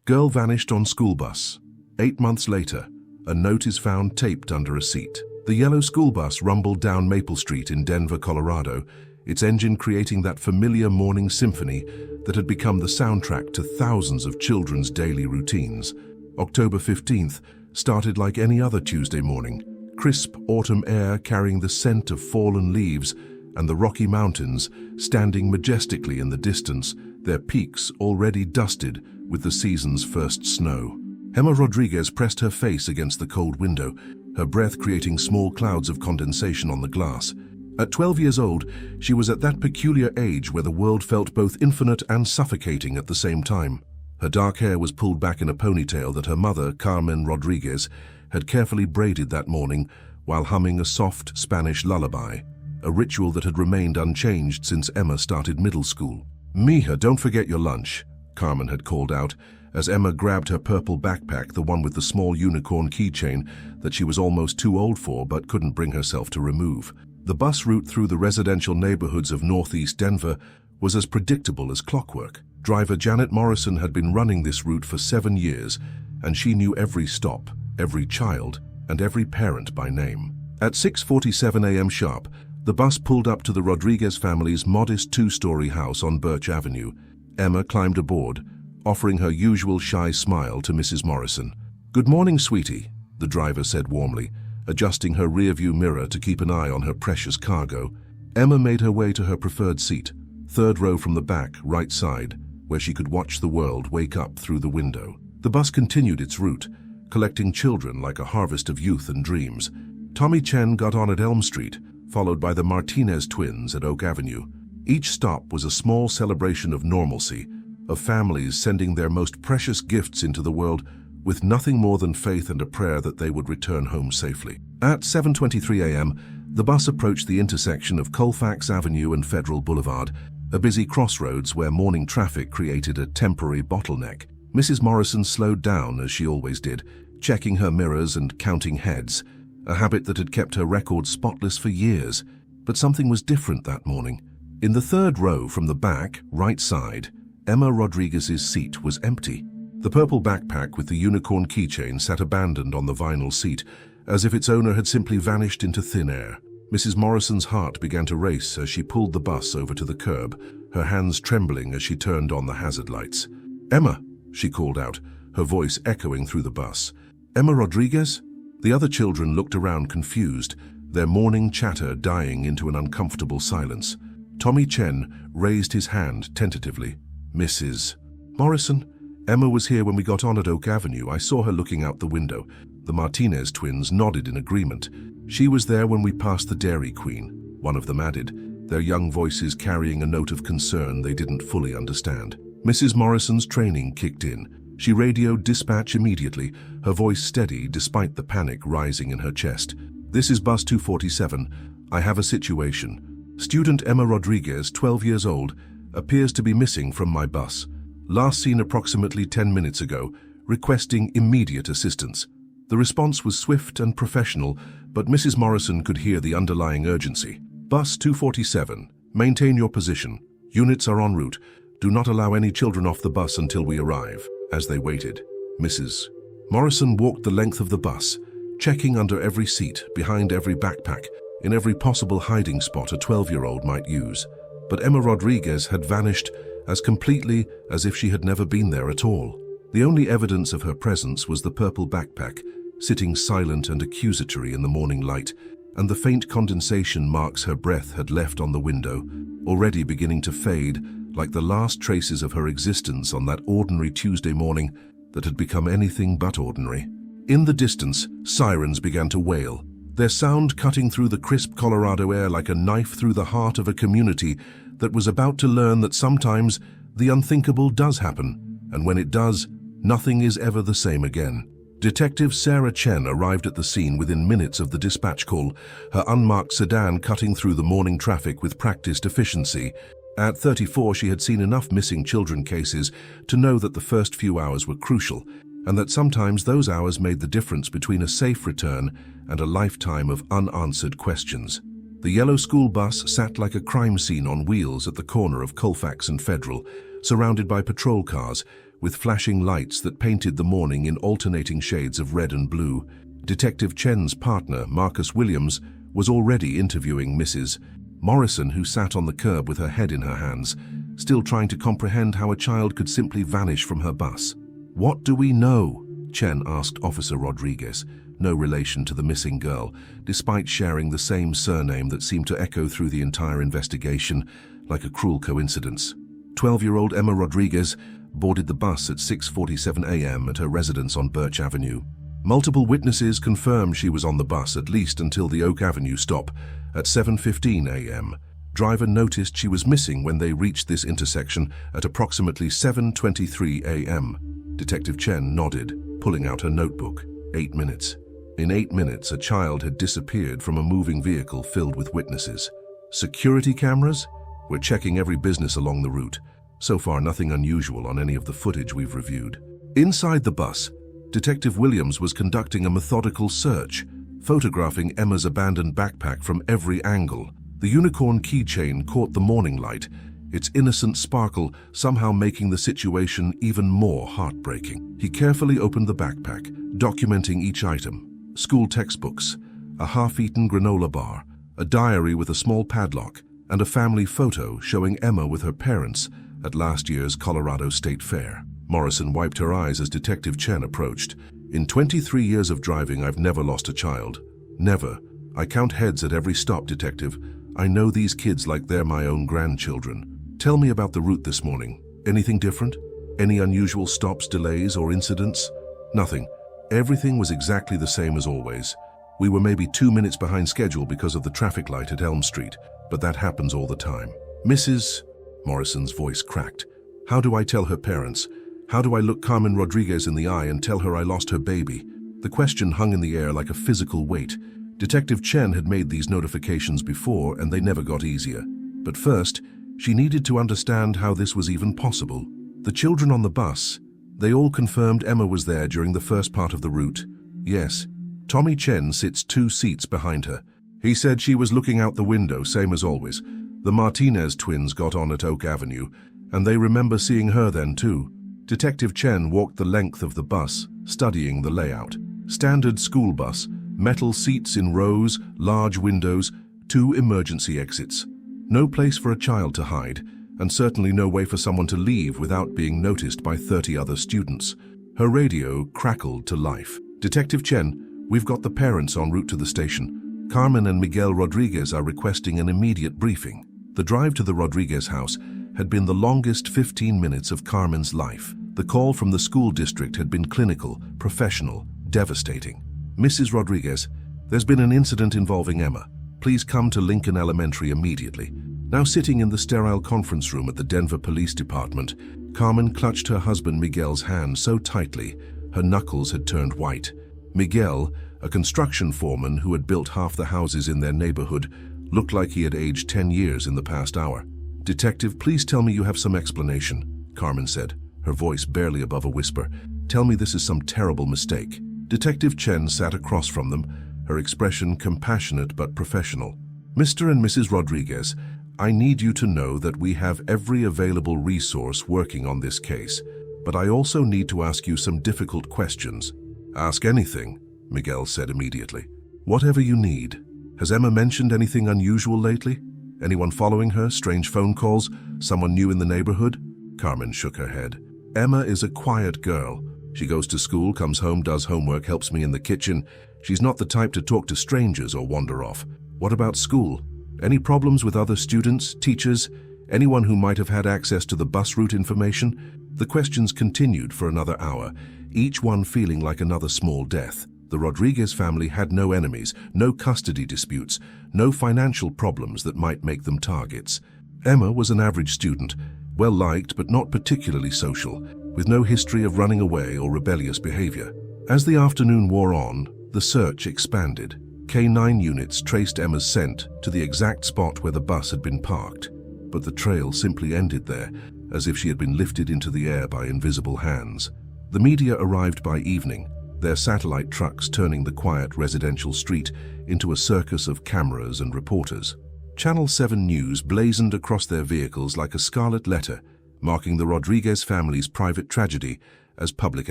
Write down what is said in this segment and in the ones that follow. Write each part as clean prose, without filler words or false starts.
Girl vanished on school bus. 8 months later, a note is found taped under a seat. The yellow school bus rumbled down Maple Street in Denver, Colorado, its engine creating that familiar morning symphony that had become the soundtrack to thousands of children's daily routines. October 15th started like any other Tuesday morning. Crisp autumn air carrying the scent of fallen leaves, and the Rocky Mountains standing majestically in the distance, their peaks already dusted with the season's first snow. Emma Rodriguez pressed her face against the cold window, her breath creating small clouds of condensation on the glass. At 12 years old, she was at that peculiar age where the world felt both infinite and suffocating at the same time. Her dark hair was pulled back in a ponytail that her mother, Carmen Rodriguez, had carefully braided that morning while humming a soft Spanish lullaby, a ritual that had remained unchanged since Emma started middle school. "Mija, don't forget your lunch," Carmen had called out, as Emma grabbed her purple backpack, the one with the small unicorn keychain that she was almost too old for but couldn't bring herself to remove. The bus route through the residential neighborhoods of northeast Denver was as predictable as clockwork. Driver Janet Morrison had been running this route for 7 years, and she knew every stop, every child, and every parent by name. At 6:47 a.m. sharp, the bus pulled up to the Rodriguez family's modest 2-story house on Birch Avenue. Emma climbed aboard, offering her usual shy smile to Mrs. Morrison. "Good morning, sweetie," the driver said warmly, adjusting her rearview mirror to keep an eye on her precious cargo. Emma made her way to her preferred seat, 3rd row from the back, right side, where she could watch the world wake up through the window. The bus continued its route, collecting children like a harvest of youth and dreams. Tommy Chen got on at Elm Street, followed by the Martinez twins at Oak Avenue. Each stop was a small celebration of normalcy, of families sending their most precious gifts into the world with nothing more than faith and a prayer that they would return home safely. At 7:23 a.m., the bus approached the intersection of Colfax Avenue and Federal Boulevard, a busy crossroads where morning traffic created a temporary bottleneck. Mrs. Morrison slowed down, as she always did, checking her mirrors and counting heads, a habit that had kept her record spotless for years. But something was different that morning. In the 3rd row from the back, right side, Emma Rodriguez's seat was empty. The purple backpack with the unicorn keychain sat abandoned on the vinyl seat, as if its owner had simply vanished into thin air. Mrs. Morrison's heart began to race as she pulled the bus over to the curb, her hands trembling as she turned on the hazard lights. "Emma," she called out, her voice echoing through the bus. "Emma Rodriguez?" The other children looked around confused, their morning chatter dying into an uncomfortable silence. Tommy Chen raised his hand tentatively. "Mrs. Morrison? Emma was here when we got on at Oak Avenue. I saw her looking out the window." The Martinez twins nodded in agreement. "She was there when we passed the Dairy Queen," one of them added, their young voices carrying a note of concern they didn't fully understand. Mrs. Morrison's training kicked in. She radioed dispatch immediately, her voice steady despite the panic rising in her chest. "This is bus 247. I have a situation. Student Emma Rodriguez, 12 years old, appears to be missing from my bus. Last seen approximately 10 minutes ago, requesting immediate assistance." The response was swift and professional, but Mrs. Morrison could hear the underlying urgency. "Bus 247, maintain your position. Units are en route. Do not allow any children off the bus until we arrive." As they waited, Mrs. Morrison walked the length of the bus, checking under every seat, behind every backpack, in every possible hiding spot a 12-year-old might use. But Emma Rodriguez had vanished as completely as if she had never been there at all. The only evidence of her presence was the purple backpack, sitting silent and accusatory in the morning light, and the faint condensation marks her breath had left on the window, already beginning to fade like the last traces of her existence on that ordinary Tuesday morning that had become anything but ordinary. In the distance, sirens began to wail, their sound cutting through the crisp Colorado air like a knife through the heart of a community that was about to learn that sometimes the unthinkable does happen, and when it does, nothing is ever the same again. Detective Sarah Chen arrived at the scene within minutes of the dispatch call, her unmarked sedan cutting through the morning traffic with practiced efficiency. At 34, she had seen enough missing children cases to know that the first few hours were crucial, and that sometimes those hours made the difference between a safe return and a lifetime of unanswered questions. The yellow school bus sat like a crime scene on wheels at the corner of Colfax and Federal, surrounded by patrol cars, with flashing lights that painted the morning in alternating shades of red and blue. Detective Chen's partner, Marcus Williams, was already interviewing Mrs. Morrison, who sat on the curb with her head in her hands, still trying to comprehend how a child could simply vanish from her bus. "What do we know?" Chen asked Officer Rodriguez, no relation to the missing girl, despite sharing the same surname that seemed to echo through the entire investigation like a cruel coincidence. 12-year-old Emma Rodriguez boarded the bus at 6:47 a.m. at her residence on Birch Avenue. Multiple witnesses confirmed she was on the bus at least until the Oak Avenue stop at 7:15 a.m. Driver noticed she was missing when they reached this intersection at approximately 7:23 a.m. Detective Chen nodded, pulling out her notebook. 8 minutes. In 8 minutes, a child had disappeared from a moving vehicle filled with witnesses. Security cameras? We're checking every business along the route. So far, nothing unusual on any of the footage we've reviewed. Inside the bus, Detective Williams was conducting a methodical search, photographing Emma's abandoned backpack from every angle. The unicorn keychain caught the morning light, its innocent sparkle somehow making the situation even more heartbreaking. He carefully opened the backpack, documenting each item. School textbooks, a half-eaten granola bar, a diary with a small padlock, and a family photo showing Emma with her parents at last year's Colorado State Fair. Morrison wiped her eyes as Detective Chen approached. "In 23 years of driving, I've never lost a child. Never. I count heads at every stop, Detective. I know these kids like they're my own grandchildren. Tell me about the route this morning. Anything different? Any unusual stops, delays, or incidents?" "Nothing. Everything was exactly the same as always. We were maybe 2 minutes behind schedule because of the traffic light at Elm Street, but that happens all the time." "Mrs. Morrison's voice cracked. "How do I tell her parents? How do I look Carmen Rodriguez in the eye and tell her I lost her baby?" The question hung in the air like a physical weight. Detective Chen had made these notifications before, and they never got easier. But first, she needed to understand how this was even possible. The children on the bus, they all confirmed Emma was there during the first part of the route. Yes, Tommy Chen sits 2 seats behind her. He said she was looking out the window, same as always. The Martinez twins got on at Oak Avenue, and they remember seeing her then too. Detective Chen walked the length of the bus, studying the layout. Standard school bus, metal seats in rows, large windows, 2 emergency exits. No place for a child to hide, and certainly no way for someone to leave without being noticed by 30 other students. Her radio crackled to life. "Detective Chen, we've got the parents en route to the station. Carmen and Miguel Rodriguez are requesting an immediate briefing." The drive to the Rodriguez house had been the longest 15 minutes of Carmen's life. The call from the school district had been clinical, professional, devastating. "Mrs. Rodriguez, there's been an incident involving Emma. Please come to Lincoln Elementary immediately." Now sitting in the sterile conference room at the Denver Police Department, Carmen clutched her husband Miguel's hand so tightly, her knuckles had turned white. Miguel, a construction foreman who had built half the houses in their neighborhood, looked like he had aged 10 years in the past hour. "Detective, please tell me you have some explanation," Carmen said, her voice barely above a whisper. "Tell me this is some terrible mistake." Detective Chen sat across from them, her expression compassionate but professional. "Mr. and Mrs. Rodriguez, I need you to know that we have every available resource working on this case, but I also need to ask you some difficult questions." "Ask anything," Miguel said immediately. "Whatever you need. Has Emma mentioned anything unusual lately? Anyone following her, strange phone calls, someone new in the neighborhood?" Carmen shook her head. "Emma is a quiet girl. She goes to school, comes home, does homework, helps me in the kitchen. She's not the type to talk to strangers or wander off." "What about school? Any problems with other students, teachers, anyone who might have had access to the bus route information?" The questions continued for another hour, each one feeling like another small death. The Rodriguez family had no enemies, no custody disputes, no financial problems that might make them targets. Emma was an average student, well-liked but not particularly social, with no history of running away or rebellious behavior. As the afternoon wore on, the search expanded. K9 units traced Emma's scent to the exact spot where the bus had been parked, but the trail simply ended there, as if she had been lifted into the air by invisible hands. The media arrived by evening, their satellite trucks turning the quiet residential street into a circus of cameras and reporters. Channel 7 News blazoned across their vehicles like a scarlet letter, marking the Rodriguez family's private tragedy as public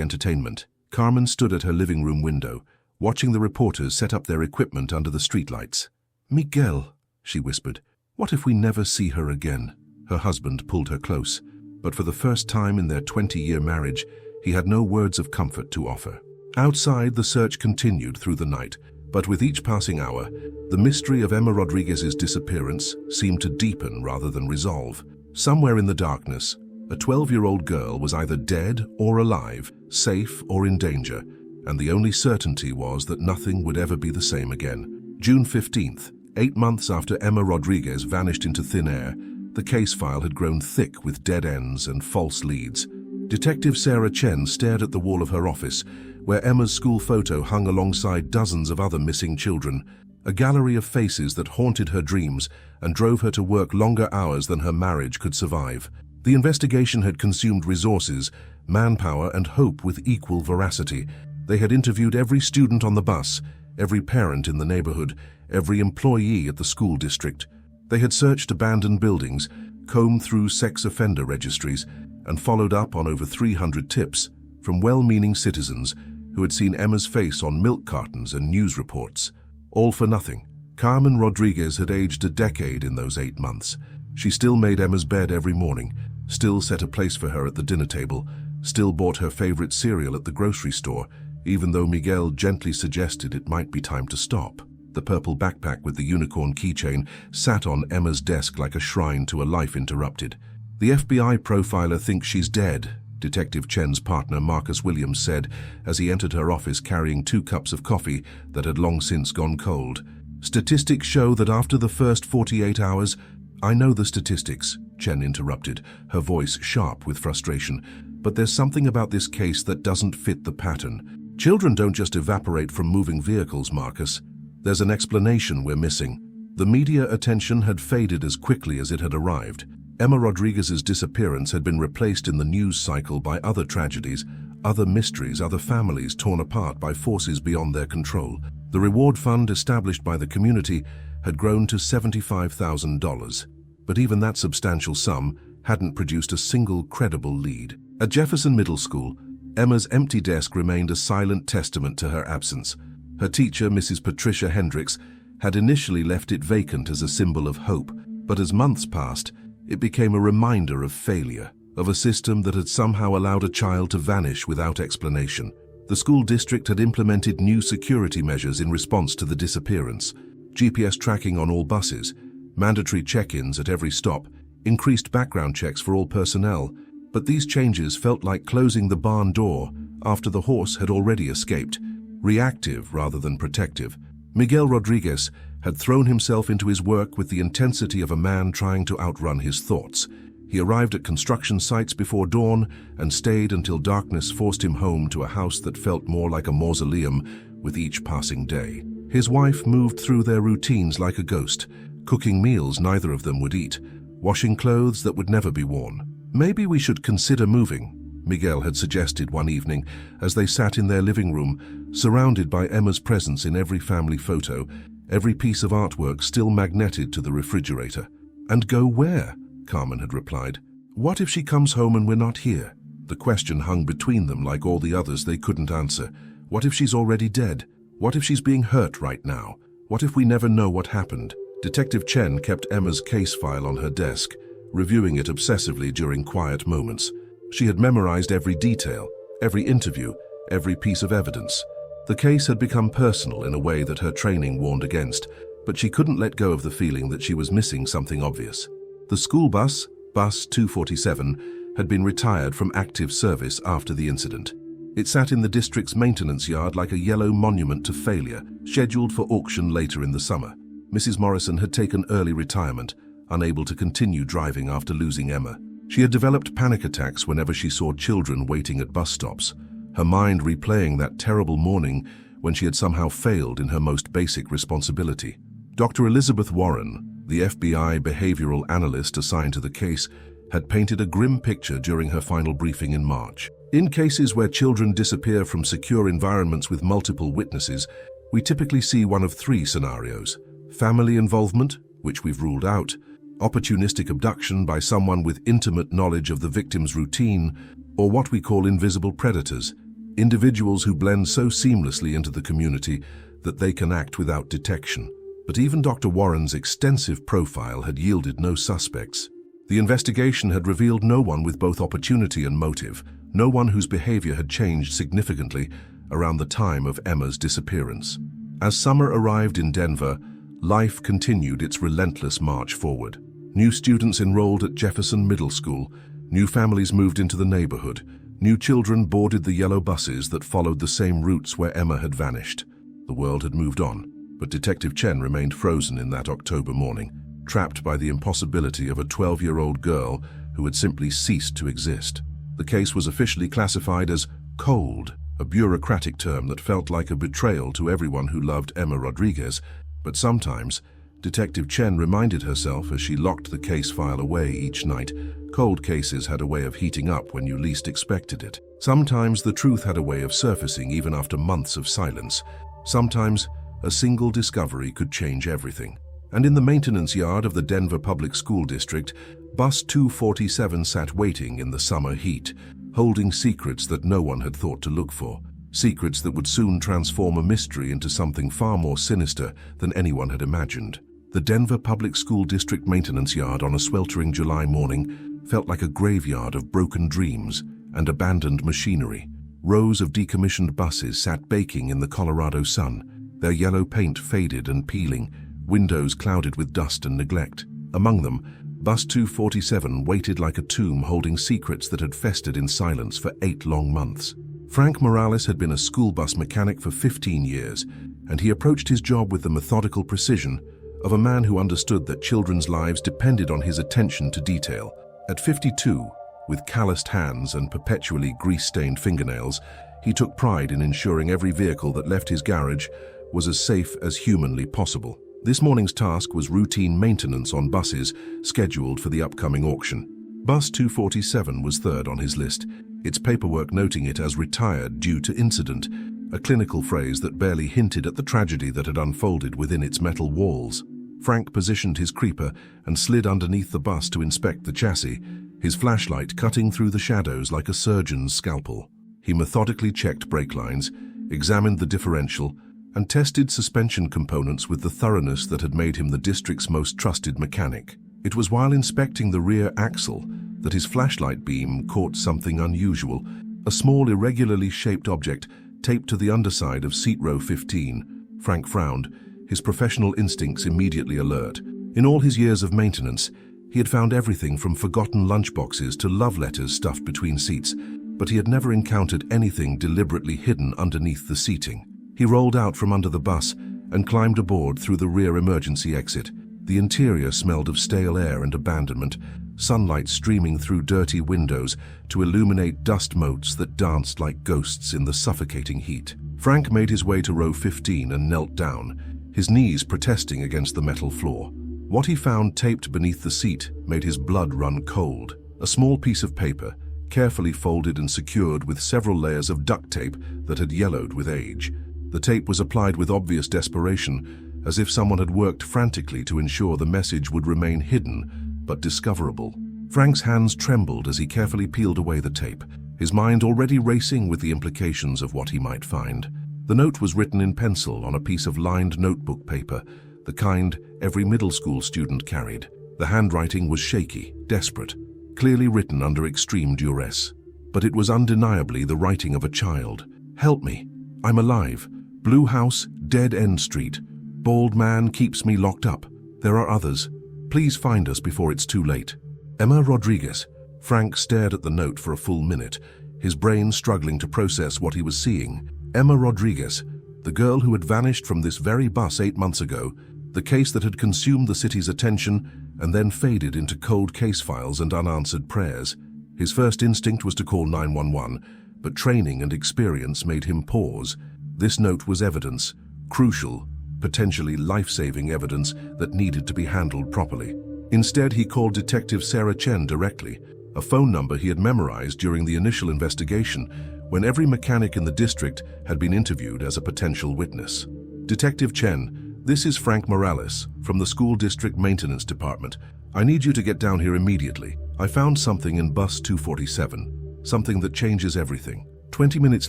entertainment. Carmen stood at her living room window, watching the reporters set up their equipment under the streetlights. "Miguel," she whispered, "what if we never see her again?" Her husband pulled her close, but for the first time in their 20-year marriage, he had no words of comfort to offer. Outside, the search continued through the night, but with each passing hour, the mystery of Emma Rodriguez's disappearance seemed to deepen rather than resolve. Somewhere in the darkness, a 12-year-old girl was either dead or alive, safe or in danger, and the only certainty was that nothing would ever be the same again. June 15th, 8 months after Emma Rodriguez vanished into thin air, the case file had grown thick with dead ends and false leads. Detective Sarah Chen stared at the wall of her office, where Emma's school photo hung alongside dozens of other missing children, a gallery of faces that haunted her dreams and drove her to work longer hours than her marriage could survive. The investigation had consumed resources, manpower, and hope with equal veracity. They had interviewed every student on the bus, every parent in the neighborhood, every employee at the school district. They had searched abandoned buildings, combed through sex offender registries, and followed up on over 300 tips from well-meaning citizens who had seen Emma's face on milk cartons and news reports. All for nothing. Carmen Rodriguez had aged a decade in those 8 months. She still made Emma's bed every morning, still set a place for her at the dinner table, still bought her favorite cereal at the grocery store, even though Miguel gently suggested it might be time to stop. The purple backpack with the unicorn keychain sat on Emma's desk like a shrine to a life interrupted. "The FBI profiler thinks she's dead," Detective Chen's partner Marcus Williams said as he entered her office carrying 2 cups of coffee that had long since gone cold. "Statistics show that after the first 48 hours—" "I know the statistics," Chen interrupted, her voice sharp with frustration, "but there's something about this case that doesn't fit the pattern. Children don't just evaporate from moving vehicles, Marcus. There's an explanation we're missing." The media attention had faded as quickly as it had arrived. Emma Rodriguez's disappearance had been replaced in the news cycle by other tragedies, other mysteries, other families torn apart by forces beyond their control. The reward fund established by the community had grown to $75,000, but even that substantial sum hadn't produced a single credible lead. At Jefferson Middle School, Emma's empty desk remained a silent testament to her absence. Her teacher, Mrs. Patricia Hendricks, had initially left it vacant as a symbol of hope, but as months passed, it became a reminder of failure, of a system that had somehow allowed a child to vanish without explanation. The school district had implemented new security measures in response to the disappearance: GPS tracking on all buses, mandatory check-ins at every stop, increased background checks for all personnel. But these changes felt like closing the barn door after the horse had already escaped, reactive rather than protective. Miguel Rodriguez had thrown himself into his work with the intensity of a man trying to outrun his thoughts. He arrived at construction sites before dawn and stayed until darkness forced him home to a house that felt more like a mausoleum with each passing day. His wife moved through their routines like a ghost, cooking meals neither of them would eat, washing clothes that would never be worn. "Maybe we should consider moving," Miguel had suggested one evening as they sat in their living room, surrounded by Emma's presence in every family photo, every piece of artwork still magneted to the refrigerator. "And go where?" Carmen had replied. "What if she comes home and we're not here?" The question hung between them like all the others they couldn't answer. What if she's already dead? What if she's being hurt right now? What if we never know what happened? Detective Chen kept Emma's case file on her desk, reviewing it obsessively during quiet moments. She had memorized every detail, every interview, every piece of evidence. The case had become personal in a way that her training warned against, but she couldn't let go of the feeling that she was missing something obvious. The school bus, Bus 247, had been retired from active service after the incident. It sat in the district's maintenance yard like a yellow monument to failure, scheduled for auction later in the summer. Mrs. Morrison had taken early retirement, unable to continue driving after losing Emma. She had developed panic attacks whenever she saw children waiting at bus stops, her mind replaying that terrible morning when she had somehow failed in her most basic responsibility. Dr. Elizabeth Warren, the FBI behavioral analyst assigned to the case, had painted a grim picture during her final briefing in March. In cases where children disappear from secure environments with multiple witnesses, we typically see one of 3 scenarios: family involvement, which we've ruled out; opportunistic abduction by someone with intimate knowledge of the victim's routine, or what we call invisible predators, individuals who blend so seamlessly into the community that they can act without detection. But even Dr. Warren's extensive profile had yielded no suspects. The investigation had revealed no one with both opportunity and motive, no one whose behavior had changed significantly around the time of Emma's disappearance. As summer arrived in Denver, life continued its relentless march forward. New students enrolled at Jefferson Middle School, new families moved into the neighborhood, new children boarded the yellow buses that followed the same routes where Emma had vanished. The world had moved on, but Detective Chen remained frozen in that October morning, trapped by the impossibility of a 12-year-old girl who had simply ceased to exist. The case was officially classified as cold, a bureaucratic term that felt like a betrayal to everyone who loved Emma Rodriguez, but sometimes Detective Chen reminded herself as she locked the case file away each night, cold cases had a way of heating up when you least expected it. Sometimes the truth had a way of surfacing even after months of silence. Sometimes a single discovery could change everything. And in the maintenance yard of the Denver Public School District, Bus 247 sat waiting in the summer heat, holding secrets that no one had thought to look for, secrets that would soon transform a mystery into something far more sinister than anyone had imagined. The Denver Public School District maintenance yard on a sweltering July morning felt like a graveyard of broken dreams and abandoned machinery. Rows of decommissioned buses sat baking in the Colorado sun, their yellow paint faded and peeling, windows clouded with dust and neglect. Among them, Bus 247 waited like a tomb, holding secrets that had festered in silence for 8 long months. Frank Morales had been a school bus mechanic for 15 years, and he approached his job with the methodical precision of a man who understood that children's lives depended on his attention to detail. At 52, with calloused hands and perpetually grease-stained fingernails, he took pride in ensuring every vehicle that left his garage was as safe as humanly possible. This morning's task was routine maintenance on buses scheduled for the upcoming auction. Bus 247 was third on his list, its paperwork noting it as retired due to incident, a clinical phrase that barely hinted at the tragedy that had unfolded within its metal walls. Frank positioned his creeper and slid underneath the bus to inspect the chassis, his flashlight cutting through the shadows like a surgeon's scalpel. He methodically checked brake lines, examined the differential, and tested suspension components with the thoroughness that had made him the district's most trusted mechanic. It was while inspecting the rear axle that his flashlight beam caught something unusual, a small irregularly shaped object taped to the underside of seat row 15. Frank frowned, his professional instincts immediately alert. In all his years of maintenance, he had found everything from forgotten lunchboxes to love letters stuffed between seats, but he had never encountered anything deliberately hidden underneath the seating. He rolled out from under the bus and climbed aboard through the rear emergency exit. The interior smelled of stale air and abandonment, sunlight streaming through dirty windows to illuminate dust motes that danced like ghosts in the suffocating heat. Frank made his way to row 15 and knelt down, his knees protesting against the metal floor. What he found taped beneath the seat made his blood run cold. A small piece of paper, carefully folded and secured with several layers of duct tape that had yellowed with age. The tape was applied with obvious desperation, as if someone had worked frantically to ensure the message would remain hidden, but discoverable. Frank's hands trembled as he carefully peeled away the tape, his mind already racing with the implications of what he might find. The note was written in pencil on a piece of lined notebook paper, the kind every middle school student carried. The handwriting was shaky, desperate, clearly written under extreme duress. But it was undeniably the writing of a child. "Help me. I'm alive. Blue house, dead end street. Bald man keeps me locked up. There are others. Please find us before it's too late. Emma Rodriguez." Frank stared at the note for a full minute, his brain struggling to process what he was seeing. Emma Rodriguez, the girl who had vanished from this very bus 8 months ago, the case that had consumed the city's attention and then faded into cold case files and unanswered prayers. His first instinct was to call 911, but training and experience made him pause. This note was evidence, crucial, potentially life-saving evidence that needed to be handled properly. Instead, he called Detective Sarah Chen directly, a phone number he had memorized during the initial investigation when every mechanic in the district had been interviewed as a potential witness. "Detective Chen, this is Frank Morales from the School District Maintenance Department. I need you to get down here immediately. I found something in bus 247, something that changes everything. 20 minutes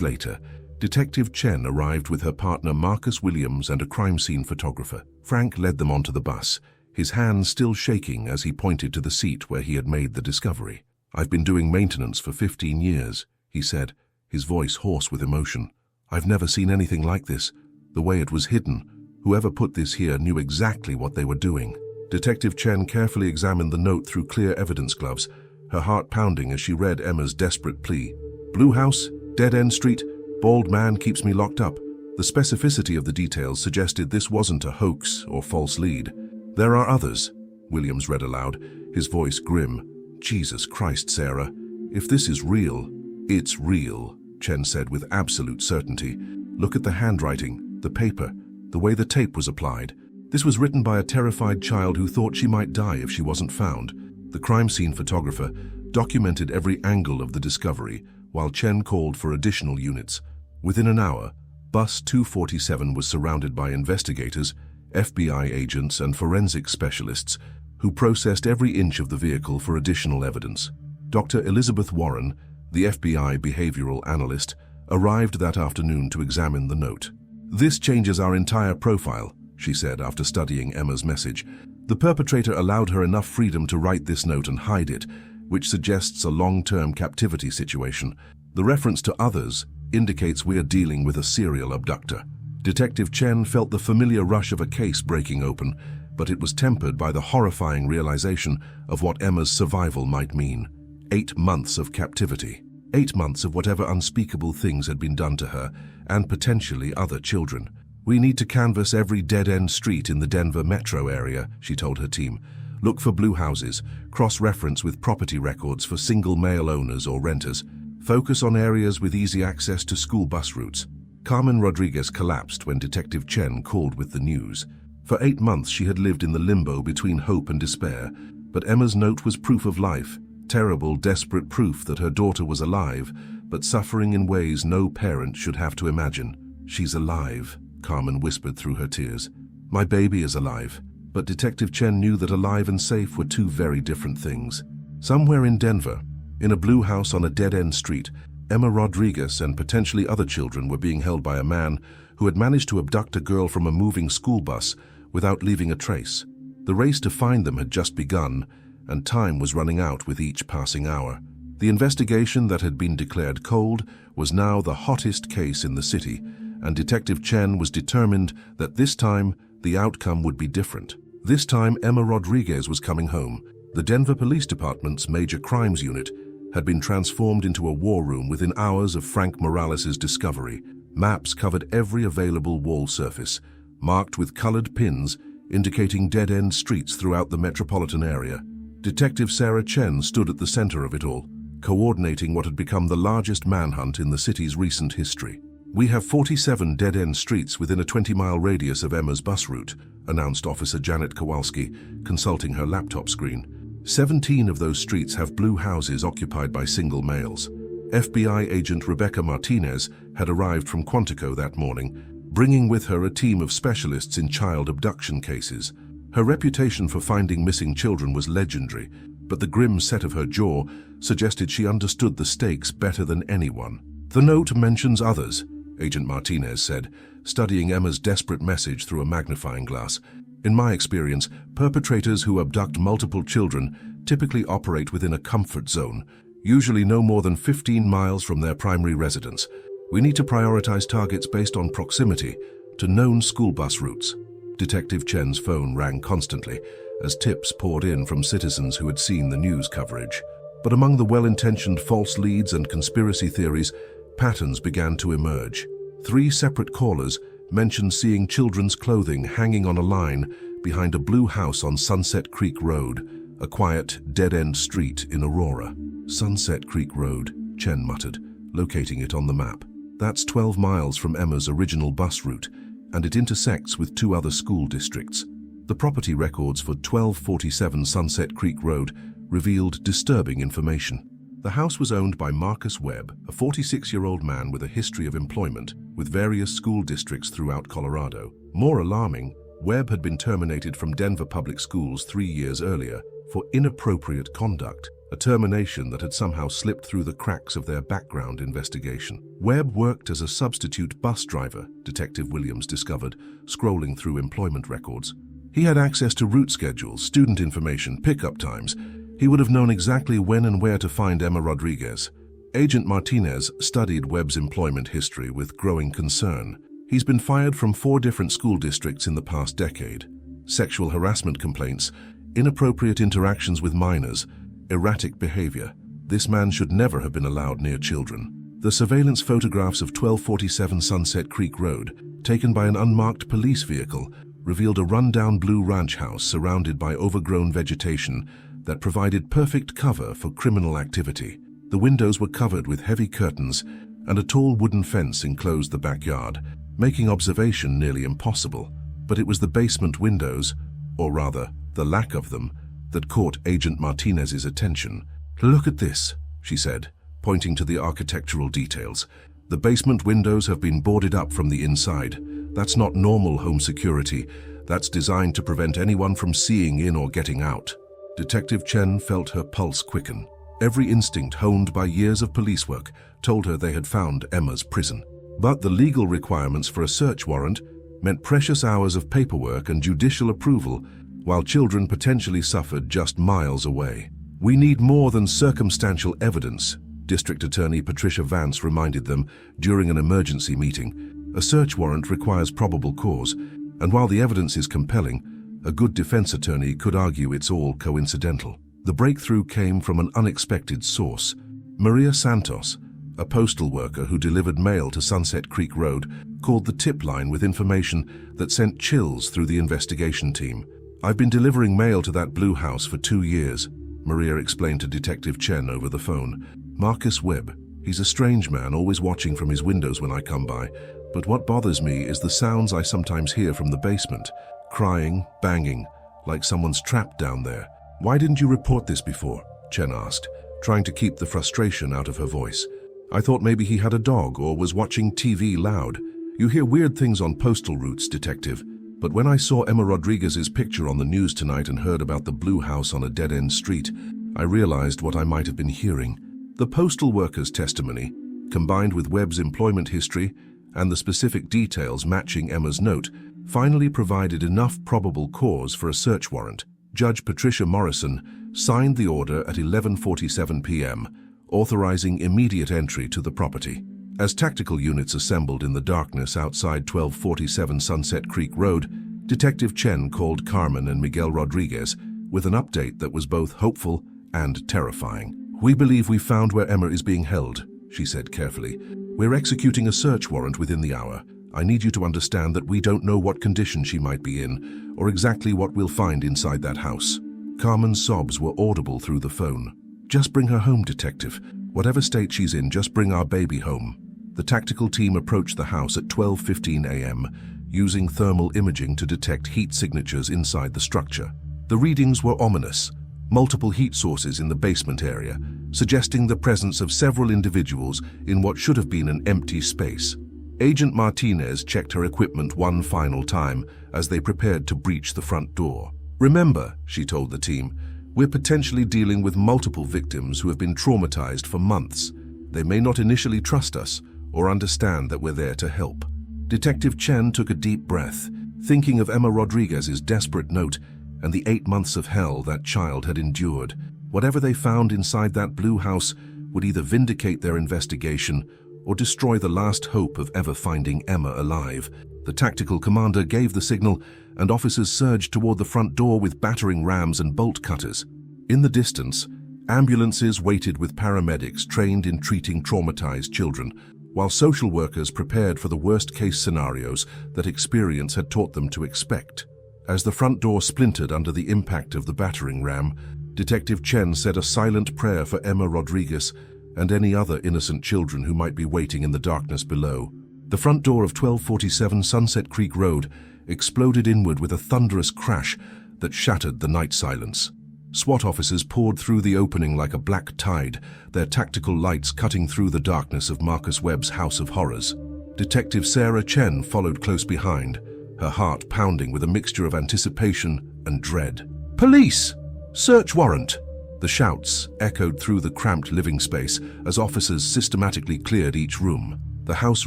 later, Detective Chen arrived with her partner Marcus Williams and a crime scene photographer. Frank led them onto the bus, his hands still shaking as he pointed to the seat where he had made the discovery. "I've been doing maintenance for 15 years, he said, his voice hoarse with emotion. "I've never seen anything like this. The way it was hidden, whoever put this here knew exactly what they were doing." Detective Chen carefully examined the note through clear evidence gloves, her heart pounding as she read Emma's desperate plea. "Blue house, dead-end street, bald man keeps me locked up." The specificity of the details suggested this wasn't a hoax or false lead. "There are others," Williams read aloud, his voice grim. "Jesus Christ, Sarah. If this is real, it's real," Chen said with absolute certainty. "Look at the handwriting, the paper, the way the tape was applied. This was written by a terrified child who thought she might die if she wasn't found." The crime scene photographer documented every angle of the discovery, while Chen called for additional units. Within an hour, bus 247 was surrounded by investigators, FBI agents, and forensic specialists who processed every inch of the vehicle for additional evidence. Dr. Elizabeth Warren, the FBI behavioral analyst, arrived that afternoon to examine the note. "This changes our entire profile," she said after studying Emma's message. "The perpetrator allowed her enough freedom to write this note and hide it, which suggests a long-term captivity situation. The reference to others indicates we are dealing with a serial abductor." Detective Chen felt the familiar rush of a case breaking open, but it was tempered by the horrifying realization of what Emma's survival might mean. 8 months of captivity. 8 months of whatever unspeakable things had been done to her, and potentially other children. "We need to canvass every dead-end street in the Denver metro area," she told her team. "Look for blue houses, cross-reference with property records for single male owners or renters. Focus on areas with easy access to school bus routes." Carmen Rodriguez collapsed when Detective Chen called with the news. For 8 months she had lived in the limbo between hope and despair, but Emma's note was proof of life, terrible, desperate proof that her daughter was alive, but suffering in ways no parent should have to imagine. "She's alive," Carmen whispered through her tears. "My baby is alive." But Detective Chen knew that alive and safe were two very different things. Somewhere in Denver, in a blue house on a dead-end street, Emma Rodriguez and potentially other children were being held by a man who had managed to abduct a girl from a moving school bus without leaving a trace. The race to find them had just begun, and time was running out with each passing hour. The investigation that had been declared cold was now the hottest case in the city, and Detective Chen was determined that this time the outcome would be different. This time Emma Rodriguez was coming home. The Denver Police Department's Major Crimes Unit had been transformed into a war room within hours of Frank Morales' discovery. Maps covered every available wall surface, marked with colored pins indicating dead-end streets throughout the metropolitan area. Detective Sarah Chen stood at the center of it all, coordinating what had become the largest manhunt in the city's recent history. "We have 47 dead-end streets within a 20-mile radius of Emma's bus route," announced Officer Janet Kowalski, consulting her laptop screen. 17 of those streets have blue houses occupied by single males. FBI agent Rebecca Martinez had arrived from Quantico that morning, bringing with her a team of specialists in child abduction cases. Her reputation for finding missing children was legendary, but the grim set of her jaw suggested she understood the stakes better than anyone. "The note mentions others," Agent Martinez said, studying Emma's desperate message through a magnifying glass. "In my experience, perpetrators who abduct multiple children typically operate within a comfort zone, usually no more than 15 miles from their primary residence. We need to prioritize targets based on proximity to known school bus routes." Detective Chen's phone rang constantly as tips poured in from citizens who had seen the news coverage. But among the well-intentioned false leads and conspiracy theories, patterns began to emerge. 3 separate callers mentioned seeing children's clothing hanging on a line behind a blue house on Sunset Creek Road, a quiet, dead-end street in Aurora. "Sunset Creek Road," Chen muttered, locating it on the map. "That's 12 miles from Emma's original bus route, and it intersects with 2 other school districts." The property records for 1247 Sunset Creek Road revealed disturbing information. The house was owned by Marcus Webb, a 46-year-old man with a history of employment with various school districts throughout Colorado. More alarming, Webb had been terminated from Denver Public Schools 3 years earlier, for inappropriate conduct, a termination that had somehow slipped through the cracks of their background investigation. Webb worked as a substitute bus driver, Detective Williams discovered, scrolling through employment records. He had access to route schedules, student information, pickup times. He would have known exactly when and where to find Emma Rodriguez. Agent Martinez studied Webb's employment history with growing concern. He's been fired from 4 different school districts in the past decade. Sexual harassment complaints, inappropriate interactions with minors, erratic behavior. This man should never have been allowed near children. The surveillance photographs of 1247 Sunset Creek Road, taken by an unmarked police vehicle, revealed a rundown blue ranch house surrounded by overgrown vegetation that provided perfect cover for criminal activity. The windows were covered with heavy curtains, and a tall wooden fence enclosed the backyard, making observation nearly impossible. But it was the basement windows, or rather, the lack of them, that caught Agent Martinez's attention. "Look at this," she said, pointing to the architectural details. "The basement windows have been boarded up from the inside. That's not normal home security. That's designed to prevent anyone from seeing in or getting out." Detective Chen felt her pulse quicken. Every instinct honed by years of police work told her they had found Emma's prison. But the legal requirements for a search warrant meant precious hours of paperwork and judicial approval, while children potentially suffered just miles away. "We need more than circumstantial evidence," District Attorney Patricia Vance reminded them during an emergency meeting. "A search warrant requires probable cause, and while the evidence is compelling, a good defense attorney could argue it's all coincidental." The breakthrough came from an unexpected source. Maria Santos, a postal worker who delivered mail to Sunset Creek Road, called the tip line with information that sent chills through the investigation team. "I've been delivering mail to that blue house for 2 years, Maria explained to Detective Chen over the phone. "Marcus Webb. He's a strange man, always watching from his windows when I come by. But what bothers me is the sounds I sometimes hear from the basement. Crying, banging, like someone's trapped down there." "Why didn't you report this before?" Chen asked, trying to keep the frustration out of her voice. "I thought maybe he had a dog or was watching TV loud. You hear weird things on postal routes, Detective. But when I saw Emma Rodriguez's picture on the news tonight and heard about the blue house on a dead-end street, I realized what I might have been hearing." The postal worker's testimony, combined with Webb's employment history and the specific details matching Emma's note, finally provided enough probable cause for a search warrant. Judge Patricia Morrison signed the order at 11:47 p.m., authorizing immediate entry to the property. As tactical units assembled in the darkness outside 1247 Sunset Creek Road, Detective Chen called Carmen and Miguel Rodriguez with an update that was both hopeful and terrifying. "We believe we found where Emma is being held," she said carefully. "We're executing a search warrant within the hour. I need you to understand that we don't know what condition she might be in, or exactly what we'll find inside that house." Carmen's sobs were audible through the phone. "Just bring her home, Detective. Whatever state she's in, just bring our baby home." The tactical team approached the house at 12:15 a.m., using thermal imaging to detect heat signatures inside the structure. The readings were ominous. Multiple heat sources in the basement area, suggesting the presence of several individuals in what should have been an empty space. Agent Martinez checked her equipment one final time as they prepared to breach the front door. "Remember," she told the team, "we're potentially dealing with multiple victims who have been traumatized for months. They may not initially trust us or understand that we're there to help." Detective Chen took a deep breath, thinking of Emma Rodriguez's desperate note and the 8 months of hell that child had endured. Whatever they found inside that blue house would either vindicate their investigation or destroy the last hope of ever finding Emma alive. The tactical commander gave the signal, and officers surged toward the front door with battering rams and bolt cutters. In the distance, ambulances waited with paramedics trained in treating traumatized children, while social workers prepared for the worst-case scenarios that experience had taught them to expect. As the front door splintered under the impact of the battering ram, Detective Chen said a silent prayer for Emma Rodriguez and any other innocent children who might be waiting in the darkness below. The front door of 1247 Sunset Creek Road exploded inward with a thunderous crash that shattered the night silence. SWAT officers poured through the opening like a black tide, their tactical lights cutting through the darkness of Marcus Webb's House of Horrors. Detective Sarah Chen followed close behind, her heart pounding with a mixture of anticipation and dread. "Police!" "Search warrant!" The shouts echoed through the cramped living space as officers systematically cleared each room. The house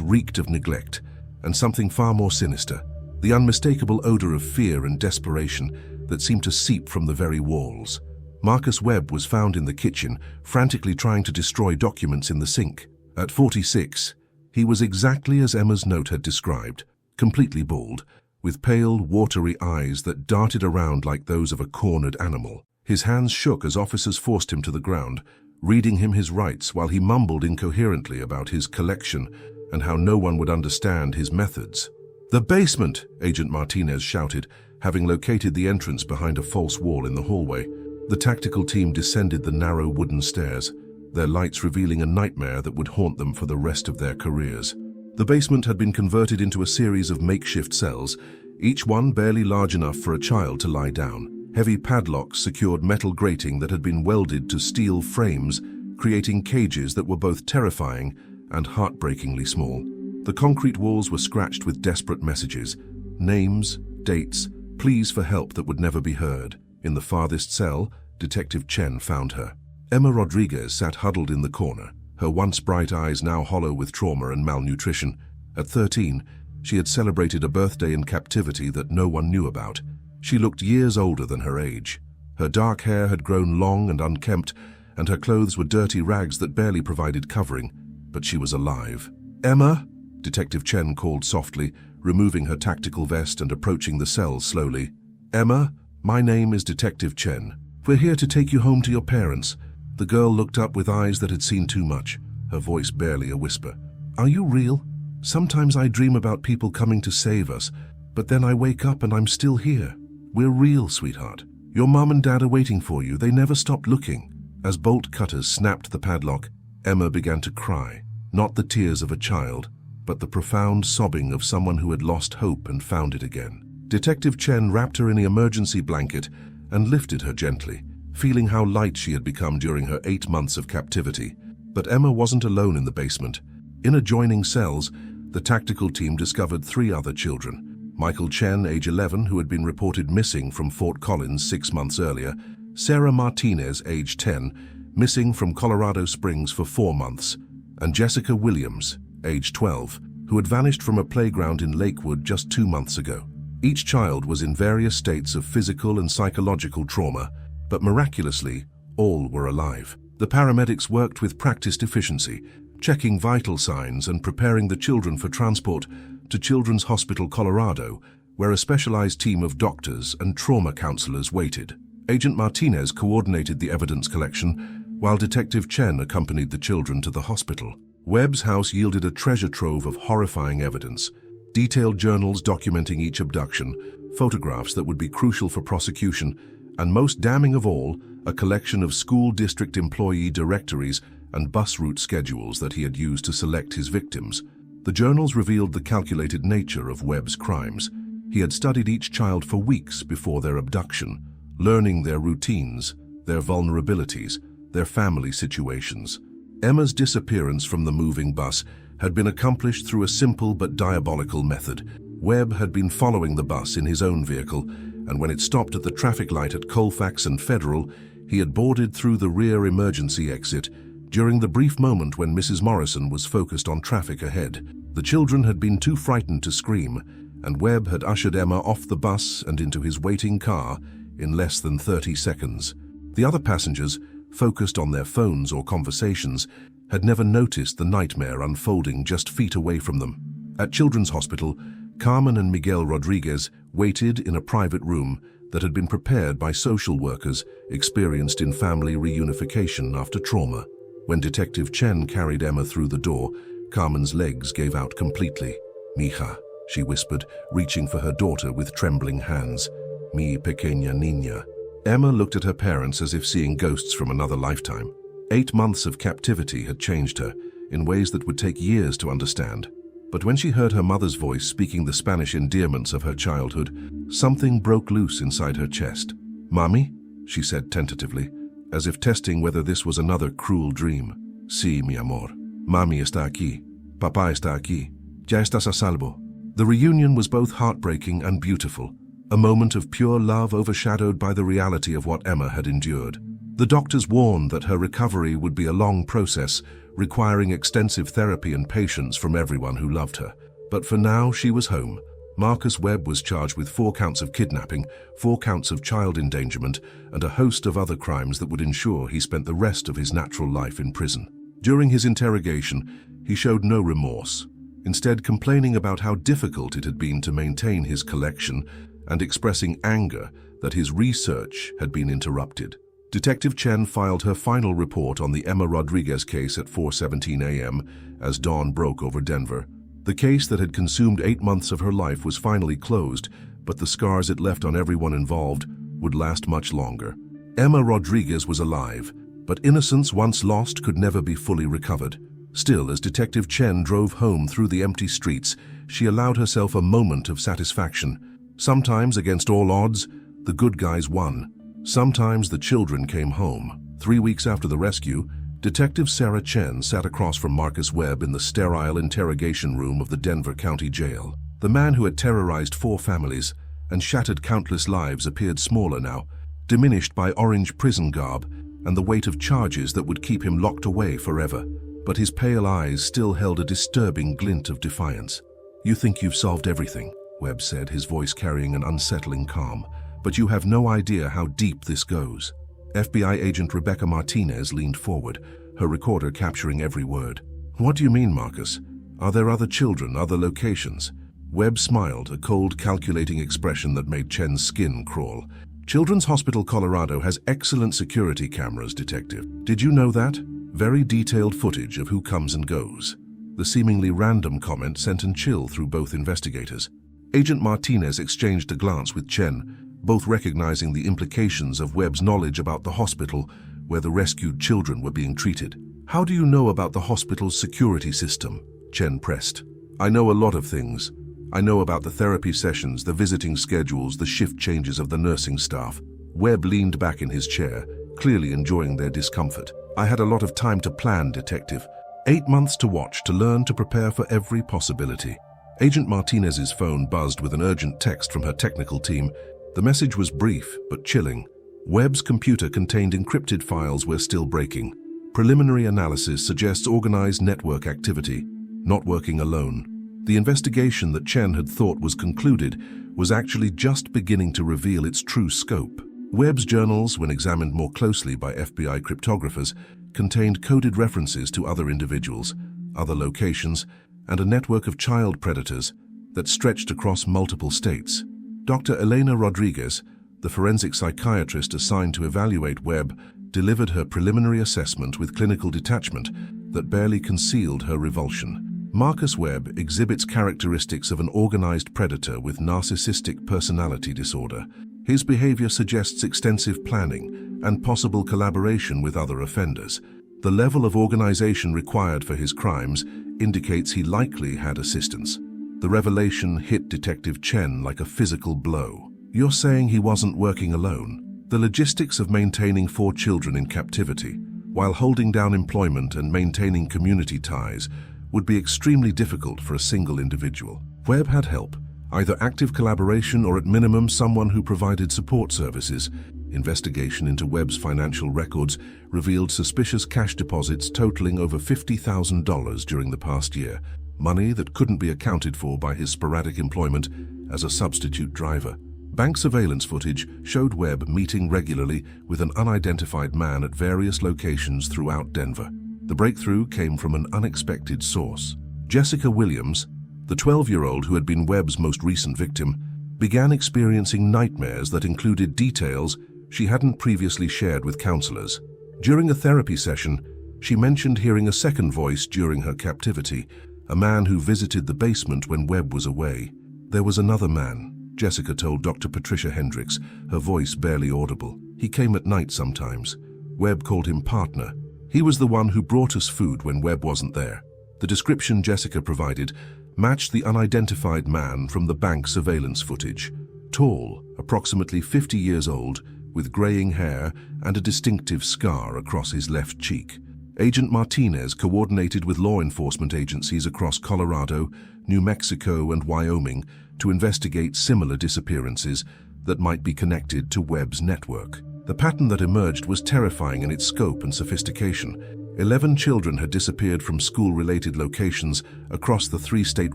reeked of neglect, and something far more sinister, the unmistakable odor of fear and desperation that seemed to seep from the very walls. Marcus Webb was found in the kitchen, frantically trying to destroy documents in the sink. At 46, he was exactly as Emma's note had described, completely bald, with pale, watery eyes that darted around like those of a cornered animal. His hands shook as officers forced him to the ground, reading him his rights while he mumbled incoherently about his collection and how no one would understand his methods. "The basement!" Agent Martinez shouted, having located the entrance behind a false wall in the hallway. The tactical team descended the narrow wooden stairs, their lights revealing a nightmare that would haunt them for the rest of their careers. The basement had been converted into a series of makeshift cells, each one barely large enough for a child to lie down. Heavy padlocks secured metal grating that had been welded to steel frames, creating cages that were both terrifying and heartbreakingly small. The concrete walls were scratched with desperate messages, names, dates, pleas for help that would never be heard. In the farthest cell, Detective Chen found her. Emma Rodriguez sat huddled in the corner, her once bright eyes now hollow with trauma and malnutrition. At 13, she had celebrated a birthday in captivity that no one knew about. She looked years older than her age. Her dark hair had grown long and unkempt, and her clothes were dirty rags that barely provided covering, but she was alive. "Emma?" Detective Chen called softly, removing her tactical vest and approaching the cell slowly. "Emma, my name is Detective Chen. We're here to take you home to your parents." The girl looked up with eyes that had seen too much, her voice barely a whisper. "Are you real? Sometimes I dream about people coming to save us, but then I wake up and I'm still here. We're real, sweetheart. Your mom and dad are waiting for you. They never stopped looking." As bolt cutters snapped the padlock, Emma began to cry, not the tears of a child, but the profound sobbing of someone who had lost hope and found it again. Detective Chen wrapped her in the emergency blanket and lifted her gently, feeling how light she had become during her 8 months of captivity. But Emma wasn't alone in the basement. In adjoining cells, the tactical team discovered 3 other children. Michael Chen, age 11, who had been reported missing from Fort Collins 6 months earlier, Sarah Martinez, age 10, missing from Colorado Springs for 4 months, and Jessica Williams, age 12, who had vanished from a playground in Lakewood just 2 months ago. Each child was in various states of physical and psychological trauma, but miraculously, all were alive. The paramedics worked with practiced efficiency, checking vital signs and preparing the children for transport to Children's Hospital Colorado, where a specialized team of doctors and trauma counselors waited. Agent Martinez coordinated the evidence collection, while Detective Chen accompanied the children to the hospital. Webb's house yielded a treasure trove of horrifying evidence, detailed journals documenting each abduction, photographs that would be crucial for prosecution, and most damning of all, a collection of school district employee directories and bus route schedules that he had used to select his victims. The journals revealed the calculated nature of Webb's crimes. He had studied each child for weeks before their abduction, learning their routines, their vulnerabilities, their family situations. Emma's disappearance from the moving bus had been accomplished through a simple but diabolical method. Webb had been following the bus in his own vehicle, and when it stopped at the traffic light at Colfax and Federal, he had boarded through the rear emergency exit during the brief moment when Mrs. Morrison was focused on traffic ahead. The children had been too frightened to scream, and Webb had ushered Emma off the bus and into his waiting car in less than 30 seconds. The other passengers, focused on their phones or conversations, had never noticed the nightmare unfolding just feet away from them. At Children's Hospital, Carmen and Miguel Rodriguez waited in a private room that had been prepared by social workers experienced in family reunification after trauma. When Detective Chen carried Emma through the door, Carmen's legs gave out completely. "Mija," she whispered, reaching for her daughter with trembling hands. "Mi pequeña niña." Emma looked at her parents as if seeing ghosts from another lifetime. 8 months of captivity had changed her in ways that would take years to understand. But when she heard her mother's voice speaking the Spanish endearments of her childhood, something broke loose inside her chest. "Mami?" she said tentatively, as if testing whether this was another cruel dream. "Sí, mi amor. Mami está aquí. Papá está aquí. Ya estás a salvo." The reunion was both heartbreaking and beautiful. a moment of pure love overshadowed by the reality of what Emma had endured. The doctors warned that her recovery would be a long process, requiring extensive therapy and patience from everyone who loved her. But for now, she was home. Marcus Webb was charged with 4 counts of kidnapping, 4 counts of child endangerment, and a host of other crimes that would ensure he spent the rest of his natural life in prison. During his interrogation, he showed no remorse, instead complaining about how difficult it had been to maintain his collection and expressing anger that his research had been interrupted. Detective Chen filed her final report on the Emma Rodriguez case at 4:17 a.m. as dawn broke over Denver. The case that had consumed 8 months of her life was finally closed, but the scars it left on everyone involved would last much longer. Emma Rodriguez was alive, but innocence once lost could never be fully recovered. Still, as Detective Chen drove home through the empty streets, she allowed herself a moment of satisfaction. Sometimes, against all odds, the good guys won. Sometimes the children came home. 3 weeks after the rescue, Detective Sarah Chen sat across from Marcus Webb in the sterile interrogation room of the Denver County Jail. The man who had terrorized 4 families and shattered countless lives appeared smaller now, diminished by orange prison garb and the weight of charges that would keep him locked away forever. But his pale eyes still held a disturbing glint of defiance. "You think you've solved everything," Webb said, his voice carrying an unsettling calm. "But you have no idea how deep this goes." FBI agent Rebecca Martinez leaned forward, her recorder capturing every word. "What do you mean, Marcus? Are there other children, other locations?" Webb smiled, a cold, calculating expression that made Chen's skin crawl. "Children's Hospital Colorado has excellent security cameras, Detective. Did you know that? Very detailed footage of who comes and goes." The seemingly random comment sent a chill through both investigators. Agent Martinez exchanged a glance with Chen, both recognizing the implications of Webb's knowledge about the hospital where the rescued children were being treated. "How do you know about the hospital's security system?" Chen pressed. "I know a lot of things. I know about the therapy sessions, the visiting schedules, the shift changes of the nursing staff." Webb leaned back in his chair, clearly enjoying their discomfort. "I had a lot of time to plan, Detective. 8 months to watch, to learn, to prepare for every possibility." Agent Martinez's phone buzzed with an urgent text from her technical team. The message was brief but chilling. Webb's computer contained encrypted files we're still breaking. Preliminary analysis suggests organized network activity, not working alone. The investigation that Chen had thought was concluded was actually just beginning to reveal its true scope. Webb's journals, when examined more closely by FBI cryptographers, contained coded references to other individuals, other locations, and a network of child predators that stretched across multiple states. Dr. Elena Rodriguez, the forensic psychiatrist assigned to evaluate Webb, delivered her preliminary assessment with clinical detachment that barely concealed her revulsion. Marcus Webb exhibits characteristics of an organized predator with narcissistic personality disorder. His behavior suggests extensive planning and possible collaboration with other offenders. The level of organization required for his crimes indicates he likely had assistance. The revelation hit Detective Chen like a physical blow. "You're saying he wasn't working alone?" The logistics of maintaining 4 children in captivity, while holding down employment and maintaining community ties, would be extremely difficult for a single individual. Webb had help, either active collaboration or at minimum someone who provided support services. Investigation into Webb's financial records revealed suspicious cash deposits totaling over $50,000 during the past year, money that couldn't be accounted for by his sporadic employment as a substitute driver. Bank surveillance footage showed Webb meeting regularly with an unidentified man at various locations throughout Denver. The breakthrough came from an unexpected source. Jessica Williams, the 12-year-old who had been Webb's most recent victim, began experiencing nightmares that included details she hadn't previously shared with counselors. During a therapy session, she mentioned hearing a second voice during her captivity, a man who visited the basement when Webb was away. "There was another man," Jessica told Dr. Patricia Hendricks, her voice barely audible. "He came at night sometimes. Webb called him partner. He was the one who brought us food when Webb wasn't there." The description Jessica provided matched the unidentified man from the bank surveillance footage. Tall, approximately 50 years old, with graying hair and a distinctive scar across his left cheek. Agent Martinez coordinated with law enforcement agencies across Colorado, New Mexico, and Wyoming to investigate similar disappearances that might be connected to Webb's network. The pattern that emerged was terrifying in its scope and sophistication. 11 children had disappeared from school-related locations across the three-state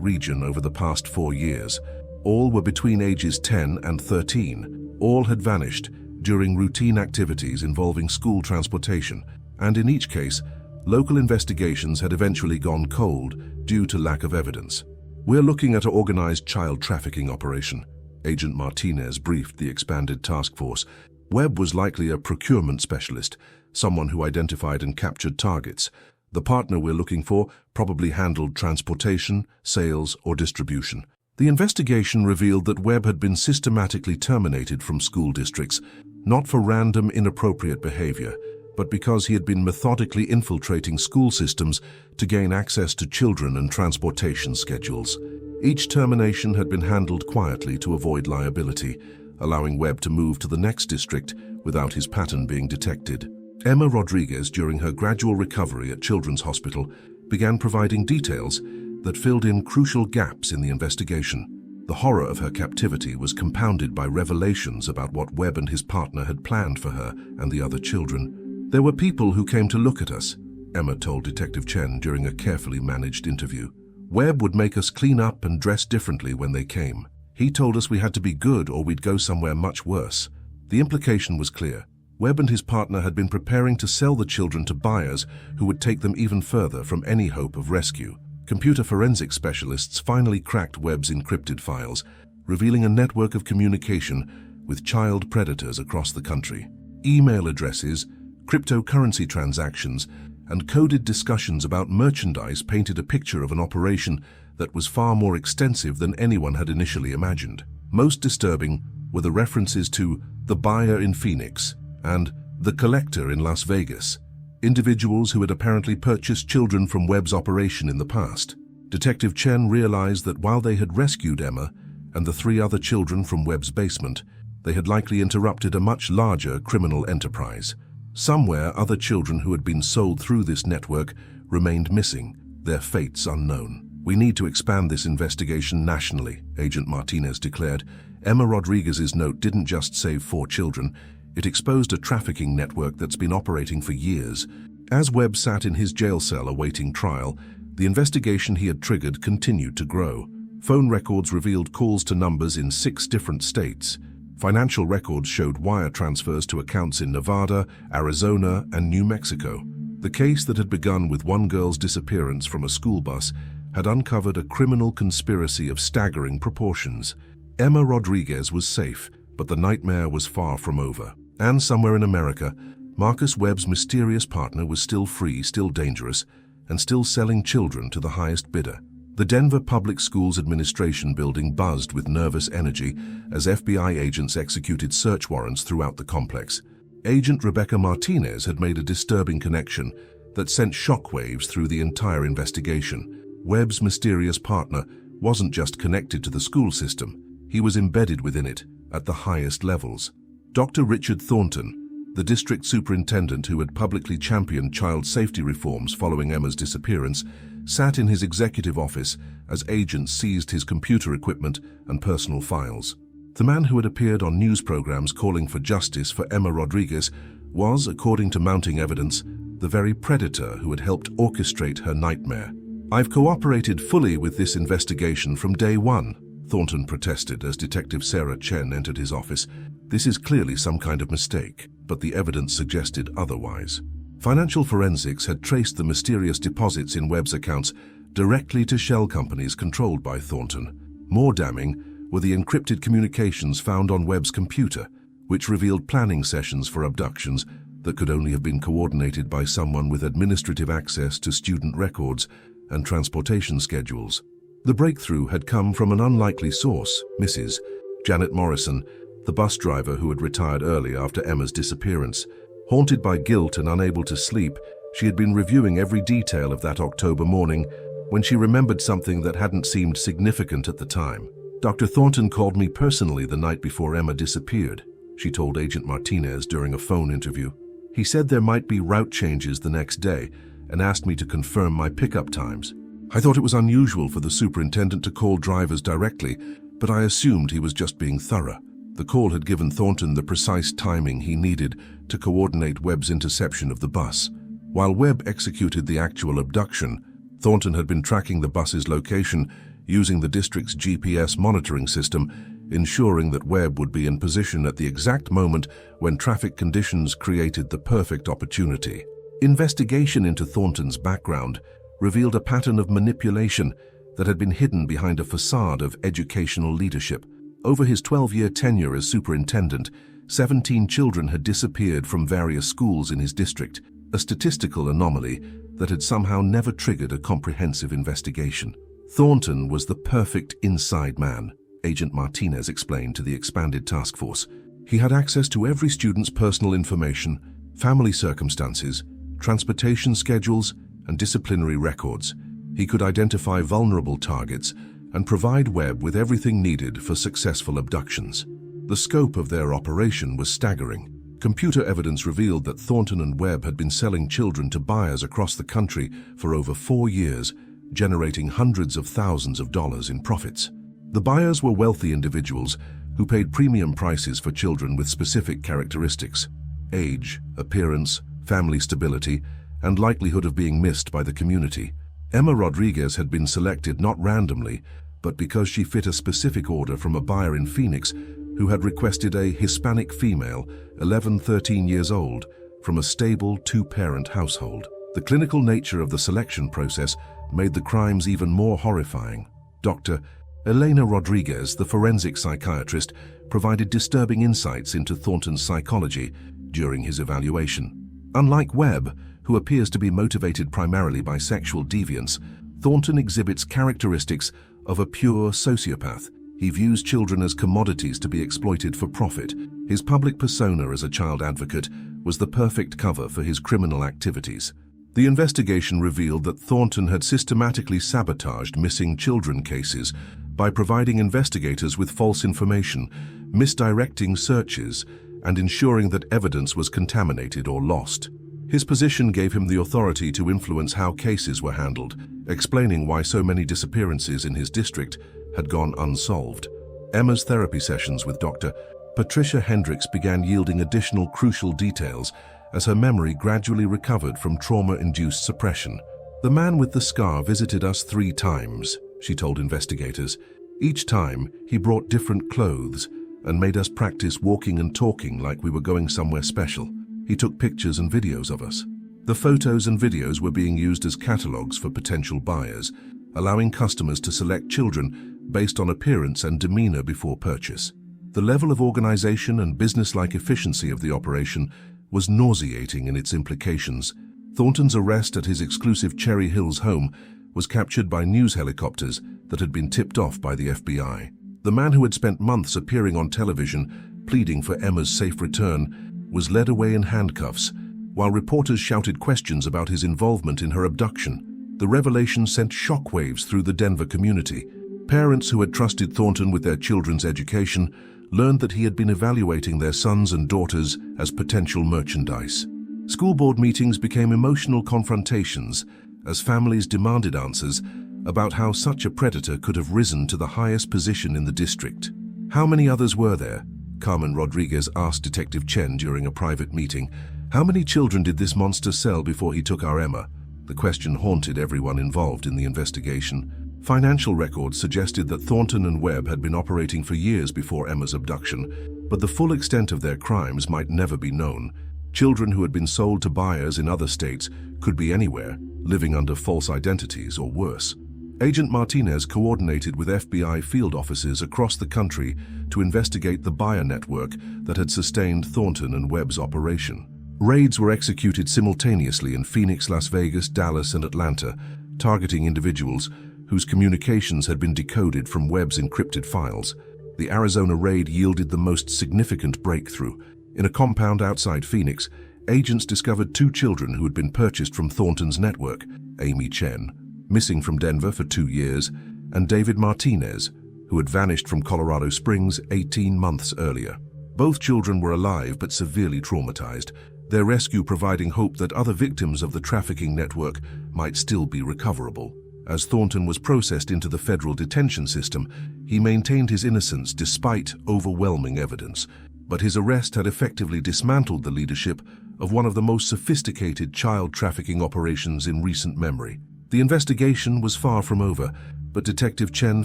region over the past 4 years. All were between ages 10 and 13. All had vanished during routine activities involving school transportation, and in each case, local investigations had eventually gone cold due to lack of evidence. "We're looking at an organized child trafficking operation," Agent Martinez briefed the expanded task force. Webb was likely a procurement specialist, someone who identified and captured targets. The partner we're looking for probably handled transportation, sales, or distribution. The investigation revealed that Webb had been systematically terminated from school districts, not for random inappropriate behavior, but because he had been methodically infiltrating school systems to gain access to children and transportation schedules. Each termination had been handled quietly to avoid liability, allowing Webb to move to the next district without his pattern being detected. Emma Rodriguez, during her gradual recovery at Children's Hospital, began providing details that filled in crucial gaps in the investigation. The horror of her captivity was compounded by revelations about what Webb and his partner had planned for her and the other children. "There were people who came to look at us," Emma told Detective Chen during a carefully managed interview. "Webb would make us clean up and dress differently when they came. He told us we had to be good or we'd go somewhere much worse." The implication was clear. Webb and his partner had been preparing to sell the children to buyers who would take them even further from any hope of rescue. Computer forensic specialists finally cracked Webb's encrypted files, revealing a network of communication with child predators across the country. Email addresses, cryptocurrency transactions, and coded discussions about merchandise painted a picture of an operation that was far more extensive than anyone had initially imagined. Most disturbing were the references to the buyer in Phoenix and the collector in Las Vegas, individuals who had apparently purchased children from Webb's operation in the past. Detective Chen realized that while they had rescued Emma and the 3 other children from Webb's basement, they had likely interrupted a much larger criminal enterprise. Somewhere, other children who had been sold through this network remained missing, their fates unknown. "We need to expand this investigation nationally," Agent Martinez declared. Emma Rodriguez's note didn't just save 4 children, it exposed a trafficking network that's been operating for years. As Webb sat in his jail cell awaiting trial, the investigation he had triggered continued to grow. Phone records revealed calls to numbers in 6 different states. Financial records showed wire transfers to accounts in Nevada, Arizona, and New Mexico. The case that had begun with one girl's disappearance from a school bus had uncovered a criminal conspiracy of staggering proportions. Emma Rodriguez was safe, but the nightmare was far from over. And somewhere in America, Marcus Webb's mysterious partner was still free, still dangerous, and still selling children to the highest bidder. The Denver Public Schools Administration building buzzed with nervous energy as FBI agents executed search warrants throughout the complex. Agent Rebecca Martinez had made a disturbing connection that sent shockwaves through the entire investigation. Webb's mysterious partner wasn't just connected to the school system, he was embedded within it at the highest levels. Dr. Richard Thornton, the district superintendent who had publicly championed child safety reforms following Emma's disappearance, sat in his executive office as agents seized his computer equipment and personal files. The man who had appeared on news programs calling for justice for Emma Rodriguez was, according to mounting evidence, the very predator who had helped orchestrate her nightmare. "I've cooperated fully with this investigation from day one," Thornton protested as Detective Sarah Chen entered his office. "This is clearly some kind of mistake," but the evidence suggested otherwise. Financial forensics had traced the mysterious deposits in Webb's accounts directly to shell companies controlled by Thornton. More damning were the encrypted communications found on Webb's computer, which revealed planning sessions for abductions that could only have been coordinated by someone with administrative access to student records and transportation schedules. The breakthrough had come from an unlikely source, Mrs. Janet Morrison, the bus driver who had retired early after Emma's disappearance. Haunted by guilt and unable to sleep, she had been reviewing every detail of that October morning when she remembered something that hadn't seemed significant at the time. "Dr. Thornton called me personally the night before Emma disappeared," she told Agent Martinez during a phone interview. "He said there might be route changes the next day and asked me to confirm my pickup times. I thought it was unusual for the superintendent to call drivers directly, but I assumed he was just being thorough. The call had given Thornton the precise timing he needed to coordinate Webb's interception of the bus. While Webb executed the actual abduction, Thornton had been tracking the bus's location using the district's GPS monitoring system, ensuring that Webb would be in position at the exact moment when traffic conditions created the perfect opportunity. Investigation into Thornton's background revealed a pattern of manipulation that had been hidden behind a facade of educational leadership. Over his 12-year tenure as superintendent, 17 children had disappeared from various schools in his district, a statistical anomaly that had somehow never triggered a comprehensive investigation. Thornton was the perfect inside man, Agent Martinez explained to the expanded task force. He had access to every student's personal information, family circumstances, transportation schedules, and disciplinary records. He could identify vulnerable targets and provide Webb with everything needed for successful abductions. The scope of their operation was staggering. Computer evidence revealed that Thornton and Webb had been selling children to buyers across the country for over 4 years, generating hundreds of thousands of dollars in profits. The buyers were wealthy individuals who paid premium prices for children with specific characteristics: age, appearance, family stability, and likelihood of being missed by the community. Emma Rodriguez had been selected not randomly, but because she fit a specific order from a buyer in Phoenix who had requested a Hispanic female, 13 years old, from a stable 2-parent household. The clinical nature of the selection process made the crimes even more horrifying. Dr. Elena Rodriguez, the forensic psychiatrist, provided disturbing insights into Thornton's psychology during his evaluation. Unlike Webb, who appears to be motivated primarily by sexual deviance, Thornton exhibits characteristics of a pure sociopath. He views children as commodities to be exploited for profit. His public persona as a child advocate was the perfect cover for his criminal activities. The investigation revealed that Thornton had systematically sabotaged missing children cases by providing investigators with false information, misdirecting searches, and ensuring that evidence was contaminated or lost. His position gave him the authority to influence how cases were handled, explaining why so many disappearances in his district had gone unsolved. Emma's therapy sessions with Dr. Patricia Hendricks began yielding additional crucial details as her memory gradually recovered from trauma-induced suppression. "The man with the scar visited us 3 times, she told investigators. Each time, he brought different clothes and made us practice walking and talking like we were going somewhere special. He took pictures and videos of us. The photos and videos were being used as catalogs for potential buyers, allowing customers to select children based on appearance and demeanor before purchase. The level of organization and business-like efficiency of the operation was nauseating in its implications. Thornton's arrest at his exclusive Cherry Hills home was captured by news helicopters that had been tipped off by the FBI. The man who had spent months appearing on television, pleading for Emma's safe return, was led away in handcuffs, while reporters shouted questions about his involvement in her abduction. The revelation sent shockwaves through the Denver community. Parents who had trusted Thornton with their children's education learned that he had been evaluating their sons and daughters as potential merchandise. School board meetings became emotional confrontations as families demanded answers about how such a predator could have risen to the highest position in the district. "How many others were there?" Carmen Rodriguez asked Detective Chen during a private meeting. "How many children did this monster sell before he took our Emma?" The question haunted everyone involved in the investigation. Financial records suggested that Thornton and Webb had been operating for years before Emma's abduction, but the full extent of their crimes might never be known. Children who had been sold to buyers in other states could be anywhere, living under false identities or worse. Agent Martinez coordinated with FBI field offices across the country to investigate the buyer network that had sustained Thornton and Webb's operation. Raids were executed simultaneously in Phoenix, Las Vegas, Dallas, and Atlanta, targeting individuals whose communications had been decoded from Webb's encrypted files. The Arizona raid yielded the most significant breakthrough. In a compound outside Phoenix, agents discovered 2 children who had been purchased from Thornton's network: Amy Chen, missing from Denver for 2 years, and David Martinez, who had vanished from Colorado Springs 18 months earlier. Both children were alive but severely traumatized, their rescue providing hope that other victims of the trafficking network might still be recoverable. As Thornton was processed into the federal detention system, he maintained his innocence despite overwhelming evidence. But his arrest had effectively dismantled the leadership of one of the most sophisticated child trafficking operations in recent memory. The investigation was far from over, but Detective Chen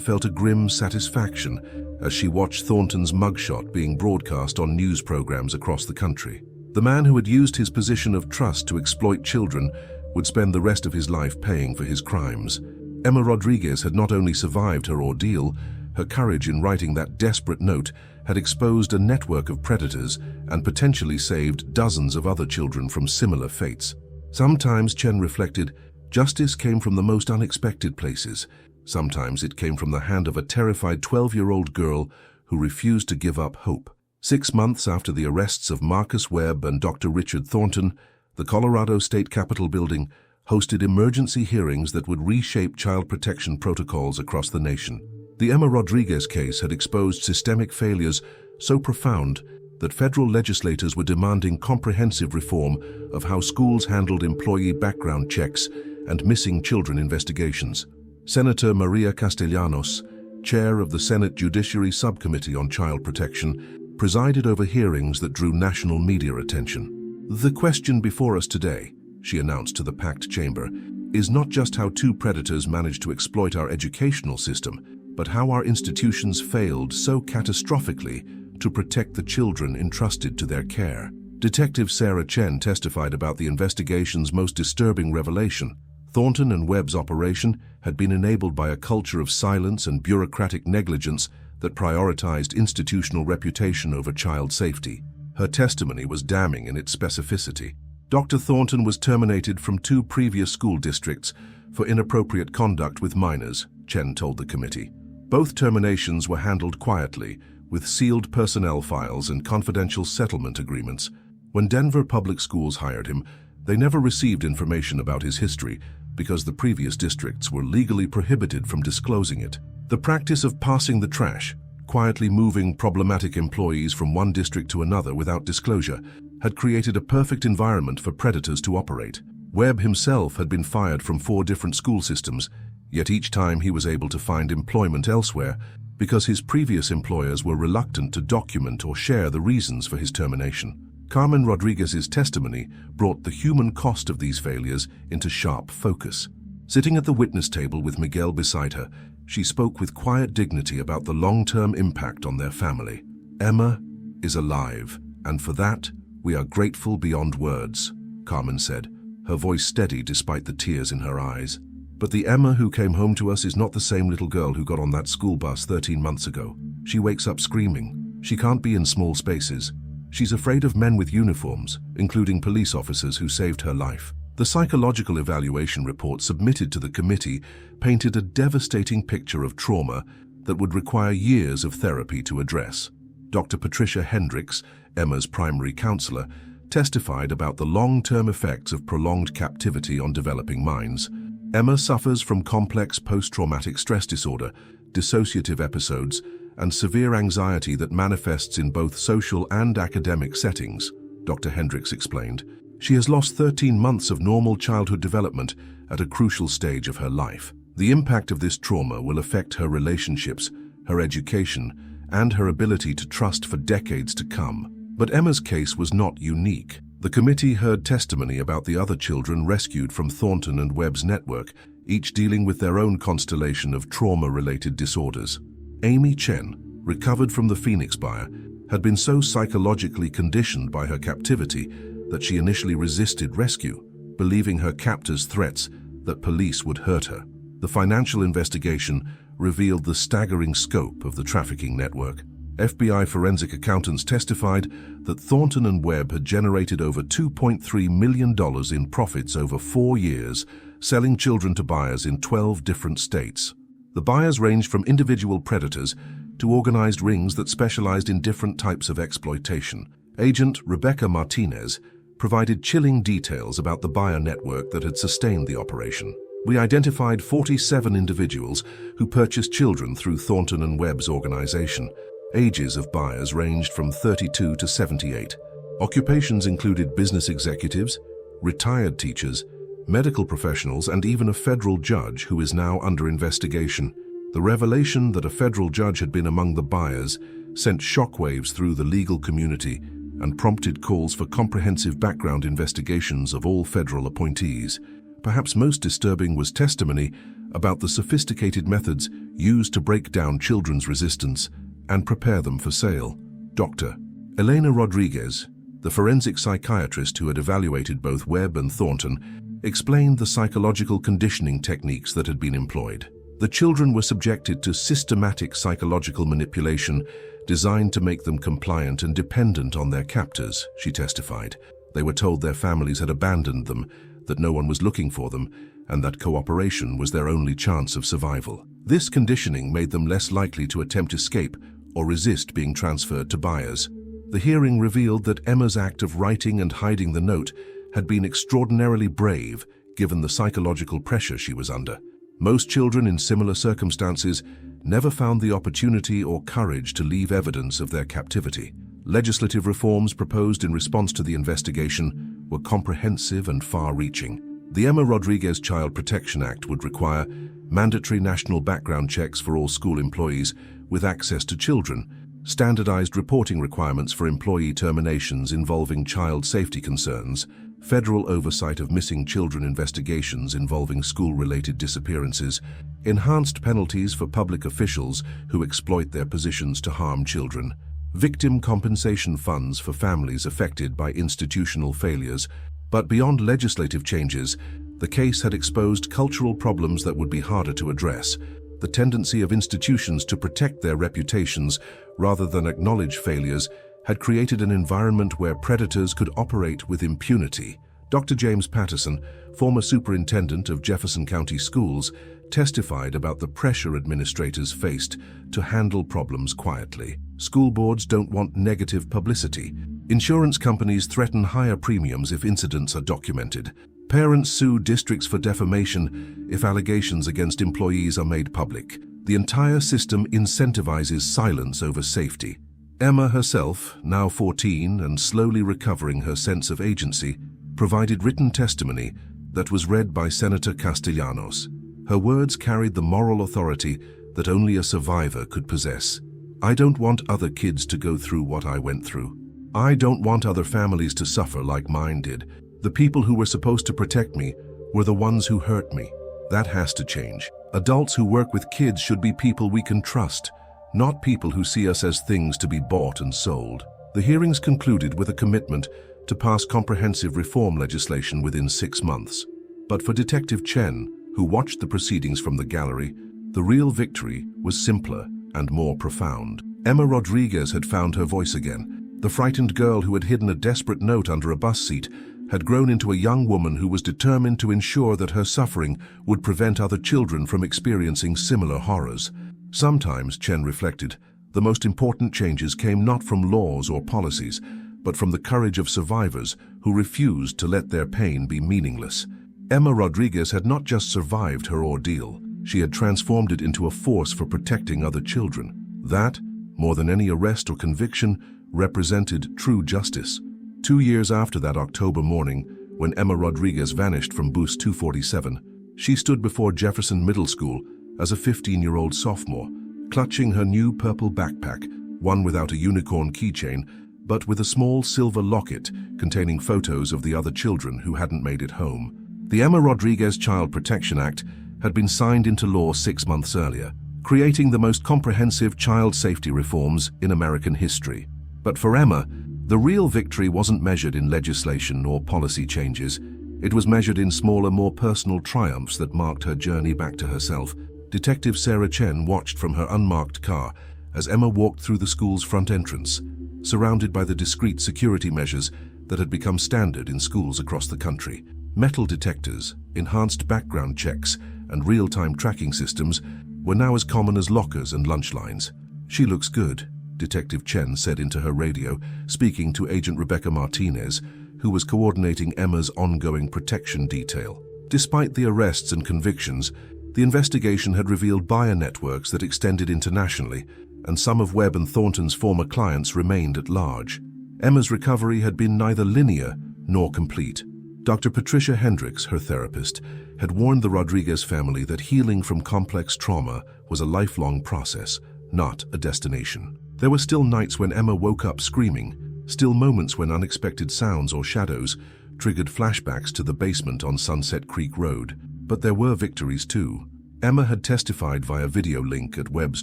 felt a grim satisfaction as she watched Thornton's mugshot being broadcast on news programs across the country. The man who had used his position of trust to exploit children would spend the rest of his life paying for his crimes. Emma Rodriguez had not only survived her ordeal, her courage in writing that desperate note had exposed a network of predators and potentially saved dozens of other children from similar fates. Sometimes, Chen reflected, justice came from the most unexpected places. Sometimes it came from the hand of a terrified 12-year-old girl who refused to give up hope. 6 months after the arrests of Marcus Webb and Dr. Richard Thornton, the Colorado State Capitol building hosted emergency hearings that would reshape child protection protocols across the nation. The Emma Rodriguez case had exposed systemic failures so profound that federal legislators were demanding comprehensive reform of how schools handled employee background checks and missing children investigations. Senator Maria Castellanos, chair of the Senate Judiciary Subcommittee on Child Protection, presided over hearings that drew national media attention. "The question before us today," she announced to the packed chamber, "is not just how two predators managed to exploit our educational system, but how our institutions failed so catastrophically to protect the children entrusted to their care." Detective Sarah Chen testified about the investigation's most disturbing revelation. Thornton and Webb's operation had been enabled by a culture of silence and bureaucratic negligence that prioritized institutional reputation over child safety. Her testimony was damning in its specificity. Dr. Thornton was terminated from 2 previous school districts for inappropriate conduct with minors, Chen told the committee. Both terminations were handled quietly, with sealed personnel files and confidential settlement agreements. When Denver Public Schools hired him, they never received information about his history because the previous districts were legally prohibited from disclosing it. The practice of passing the trash, quietly moving problematic employees from one district to another without disclosure, had created a perfect environment for predators to operate. Webb himself had been fired from 4 different school systems, yet each time he was able to find employment elsewhere because his previous employers were reluctant to document or share the reasons for his termination. Carmen Rodriguez's testimony brought the human cost of these failures into sharp focus. Sitting at the witness table with Miguel beside her, she spoke with quiet dignity about the long-term impact on their family. "Emma is alive, and for that, we are grateful beyond words," Carmen said, her voice steady despite the tears in her eyes. "But the Emma who came home to us is not the same little girl who got on that school bus 13 months ago. She wakes up screaming. She can't be in small spaces. She's afraid of men with uniforms, including police officers who saved her life." The psychological evaluation report submitted to the committee painted a devastating picture of trauma that would require years of therapy to address. Dr. Patricia Hendricks, Emma's primary counselor, testified about the long-term effects of prolonged captivity on developing minds. Emma suffers from complex post-traumatic stress disorder, dissociative episodes, and severe anxiety that manifests in both social and academic settings, Dr. Hendricks explained. She has lost 13 months of normal childhood development at a crucial stage of her life. The impact of this trauma will affect her relationships, her education, and her ability to trust for decades to come. But Emma's case was not unique. The committee heard testimony about the other children rescued from Thornton and Webb's network, each dealing with their own constellation of trauma-related disorders. Amy Chen, recovered from the Phoenix Buyer, had been so psychologically conditioned by her captivity that she initially resisted rescue, believing her captors' threats that police would hurt her. The financial investigation revealed the staggering scope of the trafficking network. FBI forensic accountants testified that Thornton and Webb had generated over $2.3 million in profits over 4 years, selling children to buyers in 12 different states. The buyers ranged from individual predators to organized rings that specialized in different types of exploitation. Agent Rebecca Martinez provided chilling details about the buyer network that had sustained the operation. "We identified 47 individuals who purchased children through Thornton and Webb's organization. Ages of buyers ranged from 32 to 78. Occupations included business executives, retired teachers, medical professionals, and even a federal judge who is now under investigation. The revelation that a federal judge had been among the buyers sent shockwaves through the legal community and prompted calls for comprehensive background investigations of all federal appointees. Perhaps most disturbing was testimony about the sophisticated methods used to break down children's resistance and prepare them for sale. Dr. Elena Rodriguez, the forensic psychiatrist who had evaluated both Webb and Thornton, explained the psychological conditioning techniques that had been employed. The children were subjected to systematic psychological manipulation designed to make them compliant and dependent on their captors, she testified. They were told their families had abandoned them, that no one was looking for them, and that cooperation was their only chance of survival. This conditioning made them less likely to attempt escape or resist being transferred to buyers. The hearing revealed that Emma's act of writing and hiding the note had been extraordinarily brave, given the psychological pressure she was under. Most children in similar circumstances never found the opportunity or courage to leave evidence of their captivity. Legislative reforms proposed in response to the investigation were comprehensive and far-reaching. The Emma Rodriguez Child Protection Act would require mandatory national background checks for all school employees with access to children, standardized reporting requirements for employee terminations involving child safety concerns, federal oversight of missing children investigations involving school-related disappearances, enhanced penalties for public officials who exploit their positions to harm children, victim compensation funds for families affected by institutional failures. But beyond legislative changes, the case had exposed cultural problems that would be harder to address. The tendency of institutions to protect their reputations rather than acknowledge failures had created an environment where predators could operate with impunity. Dr. James Patterson, former superintendent of Jefferson County Schools, testified about the pressure administrators faced to handle problems quietly. School boards don't want negative publicity. Insurance companies threaten higher premiums if incidents are documented. Parents sue districts for defamation if allegations against employees are made public. The entire system incentivizes silence over safety. Emma herself, now 14 and slowly recovering her sense of agency, provided written testimony that was read by Senator Castellanos. Her words carried the moral authority that only a survivor could possess. I don't want other kids to go through what I went through. I don't want other families to suffer like mine did. The people who were supposed to protect me were the ones who hurt me. That has to change. Adults who work with kids should be people we can trust, not people who see us as things to be bought and sold. The hearings concluded with a commitment to pass comprehensive reform legislation within 6 months. But for Detective Chen, who watched the proceedings from the gallery, the real victory was simpler and more profound. Emma Rodriguez had found her voice again. The frightened girl who had hidden a desperate note under a bus seat had grown into a young woman who was determined to ensure that her suffering would prevent other children from experiencing similar horrors. Sometimes, Chen reflected, the most important changes came not from laws or policies, but from the courage of survivors who refused to let their pain be meaningless. Emma Rodriguez had not just survived her ordeal, she had transformed it into a force for protecting other children. That, more than any arrest or conviction, represented true justice. 2 years after that October morning, when Emma Rodriguez vanished from Booth 247, she stood before Jefferson Middle School as a 15-year-old sophomore, clutching her new purple backpack, one without a unicorn keychain, but with a small silver locket containing photos of the other children who hadn't made it home. The Emma Rodriguez Child Protection Act had been signed into law 6 months earlier, creating the most comprehensive child safety reforms in American history. But for Emma, the real victory wasn't measured in legislation or policy changes. It was measured in smaller, more personal triumphs that marked her journey back to herself. Detective Sarah Chen watched from her unmarked car as Emma walked through the school's front entrance, surrounded by the discreet security measures that had become standard in schools across the country. Metal detectors, enhanced background checks, and real-time tracking systems were now as common as lockers and lunch lines. "She looks good," Detective Chen said into her radio, speaking to Agent Rebecca Martinez, who was coordinating Emma's ongoing protection detail. Despite the arrests and convictions, the investigation had revealed buyer networks that extended internationally, and some of Webb and Thornton's former clients remained at large. Emma's recovery had been neither linear nor complete. Dr. Patricia Hendricks, her therapist, had warned the Rodriguez family that healing from complex trauma was a lifelong process, not a destination. There were still nights when Emma woke up screaming, still moments when unexpected sounds or shadows triggered flashbacks to the basement on Sunset Creek Road. But there were victories too. Emma had testified via video link at Webb's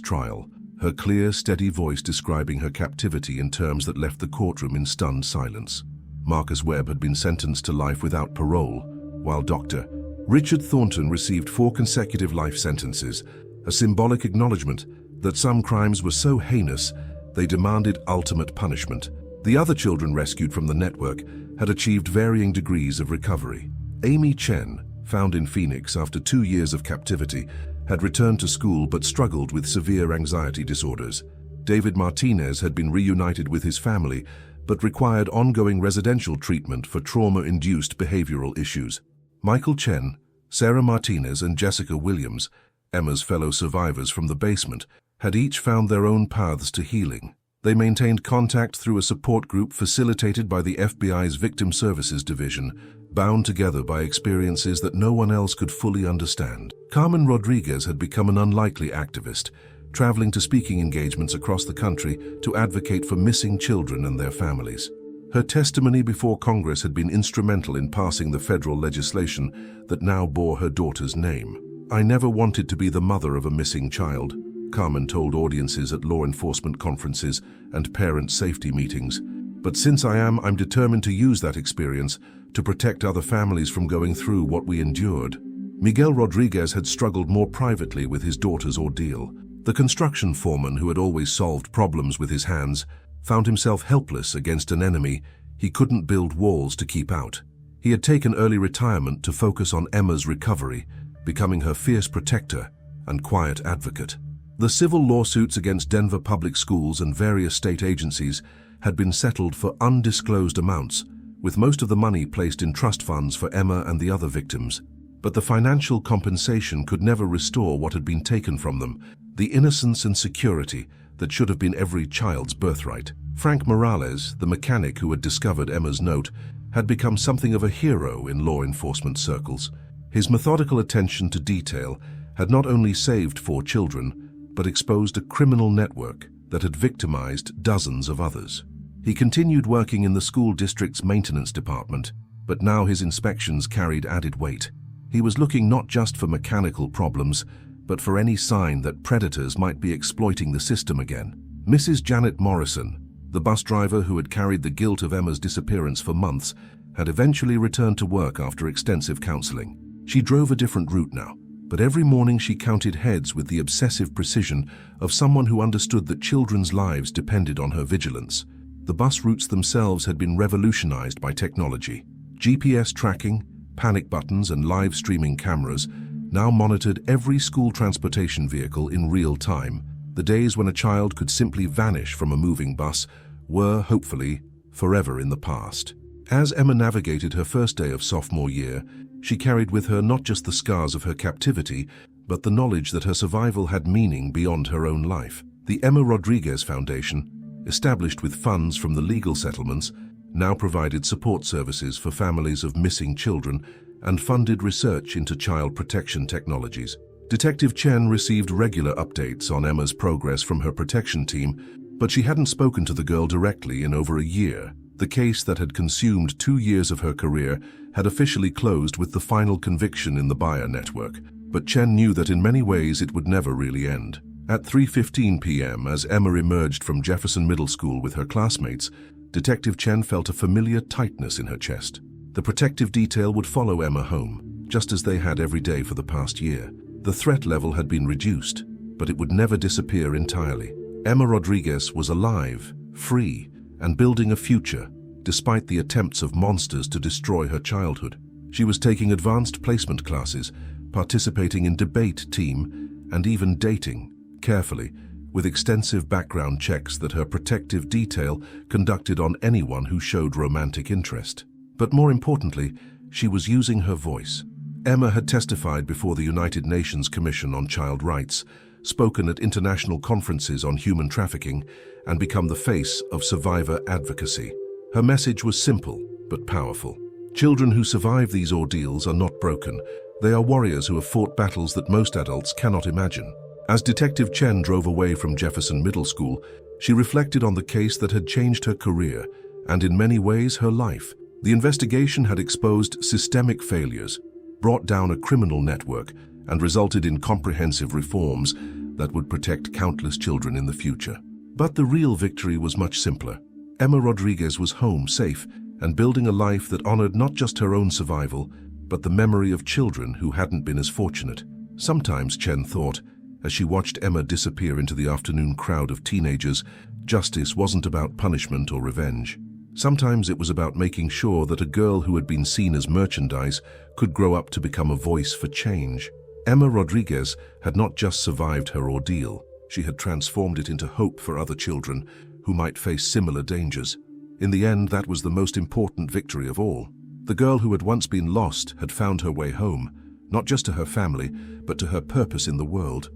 trial, her clear, steady voice describing her captivity in terms that left the courtroom in stunned silence. Marcus Webb had been sentenced to life without parole, while Dr. Richard Thornton received 4 consecutive life sentences, a symbolic acknowledgement that some crimes were so heinous they demanded ultimate punishment. The other children rescued from the network had achieved varying degrees of recovery. Amy Chen, found in Phoenix after 2 years of captivity, had returned to school but struggled with severe anxiety disorders. David Martinez had been reunited with his family but required ongoing residential treatment for trauma-induced behavioral issues. Michael Chen, Sarah Martinez, and Jessica Williams, Emma's fellow survivors from the basement, had each found their own paths to healing. They maintained contact through a support group facilitated by the FBI's Victim Services Division, bound together by experiences that no one else could fully understand. Carmen Rodriguez had become an unlikely activist, traveling to speaking engagements across the country to advocate for missing children and their families. Her testimony before Congress had been instrumental in passing the federal legislation that now bore her daughter's name. "I never wanted to be the mother of a missing child," Carmen told audiences at law enforcement conferences and parent safety meetings. "But since I'm determined to use that experience to protect other families from going through what we endured." Miguel Rodriguez had struggled more privately with his daughter's ordeal. The construction foreman who had always solved problems with his hands found himself helpless against an enemy he couldn't build walls to keep out. He had taken early retirement to focus on Emma's recovery, becoming her fierce protector and quiet advocate. The civil lawsuits against Denver public schools and various state agencies had been settled for undisclosed amounts, with most of the money placed in trust funds for Emma and the other victims. But the financial compensation could never restore what had been taken from them, the innocence and security that should have been every child's birthright. Frank Morales, the mechanic who had discovered Emma's note, had become something of a hero in law enforcement circles. His methodical attention to detail had not only saved 4 children, but exposed a criminal network that had victimized dozens of others. He continued working in the school district's maintenance department, but now his inspections carried added weight. He was looking not just for mechanical problems, but for any sign that predators might be exploiting the system again. Mrs. Janet Morrison, the bus driver who had carried the guilt of Emma's disappearance for months, had eventually returned to work after extensive counseling. She drove a different route now, but every morning she counted heads with the obsessive precision of someone who understood that children's lives depended on her vigilance. The bus routes themselves had been revolutionized by technology. GPS tracking, panic buttons, and live streaming cameras now monitored every school transportation vehicle in real time. The days when a child could simply vanish from a moving bus were, hopefully, forever in the past. As Emma navigated her first day of sophomore year, she carried with her not just the scars of her captivity, but the knowledge that her survival had meaning beyond her own life. The Emma Rodriguez Foundation, established with funds from the legal settlements, now provided support services for families of missing children and funded research into child protection technologies. Detective Chen received regular updates on Emma's progress from her protection team, but she hadn't spoken to the girl directly in over a year. The case that had consumed 2 years of her career had officially closed with the final conviction in the Bayer network, but Chen knew that in many ways it would never really end. At 3:15 p.m., as Emma emerged from Jefferson Middle School with her classmates, Detective Chen felt a familiar tightness in her chest. The protective detail would follow Emma home, just as they had every day for the past year. The threat level had been reduced, but it would never disappear entirely. Emma Rodriguez was alive, free, and building a future, despite the attempts of monsters to destroy her childhood. She was taking advanced placement classes, participating in debate team, and even dating, carefully, with extensive background checks that her protective detail conducted on anyone who showed romantic interest. But more importantly, she was using her voice. Emma had testified before the United Nations Commission on Child Rights, spoken at international conferences on human trafficking, and become the face of survivor advocacy. Her message was simple but powerful. Children who survive these ordeals are not broken. They are warriors who have fought battles that most adults cannot imagine. As Detective Chen drove away from Jefferson Middle School, she reflected on the case that had changed her career and in many ways her life. The investigation had exposed systemic failures, brought down a criminal network, and resulted in comprehensive reforms that would protect countless children in the future. But the real victory was much simpler. Emma Rodriguez was home, safe, and building a life that honored not just her own survival, but the memory of children who hadn't been as fortunate. Sometimes, Chen thought, as she watched Emma disappear into the afternoon crowd of teenagers, justice wasn't about punishment or revenge. Sometimes it was about making sure that a girl who had been seen as merchandise could grow up to become a voice for change. Emma Rodriguez had not just survived her ordeal, she had transformed it into hope for other children who might face similar dangers. In the end, that was the most important victory of all. The girl who had once been lost had found her way home, not just to her family, but to her purpose in the world.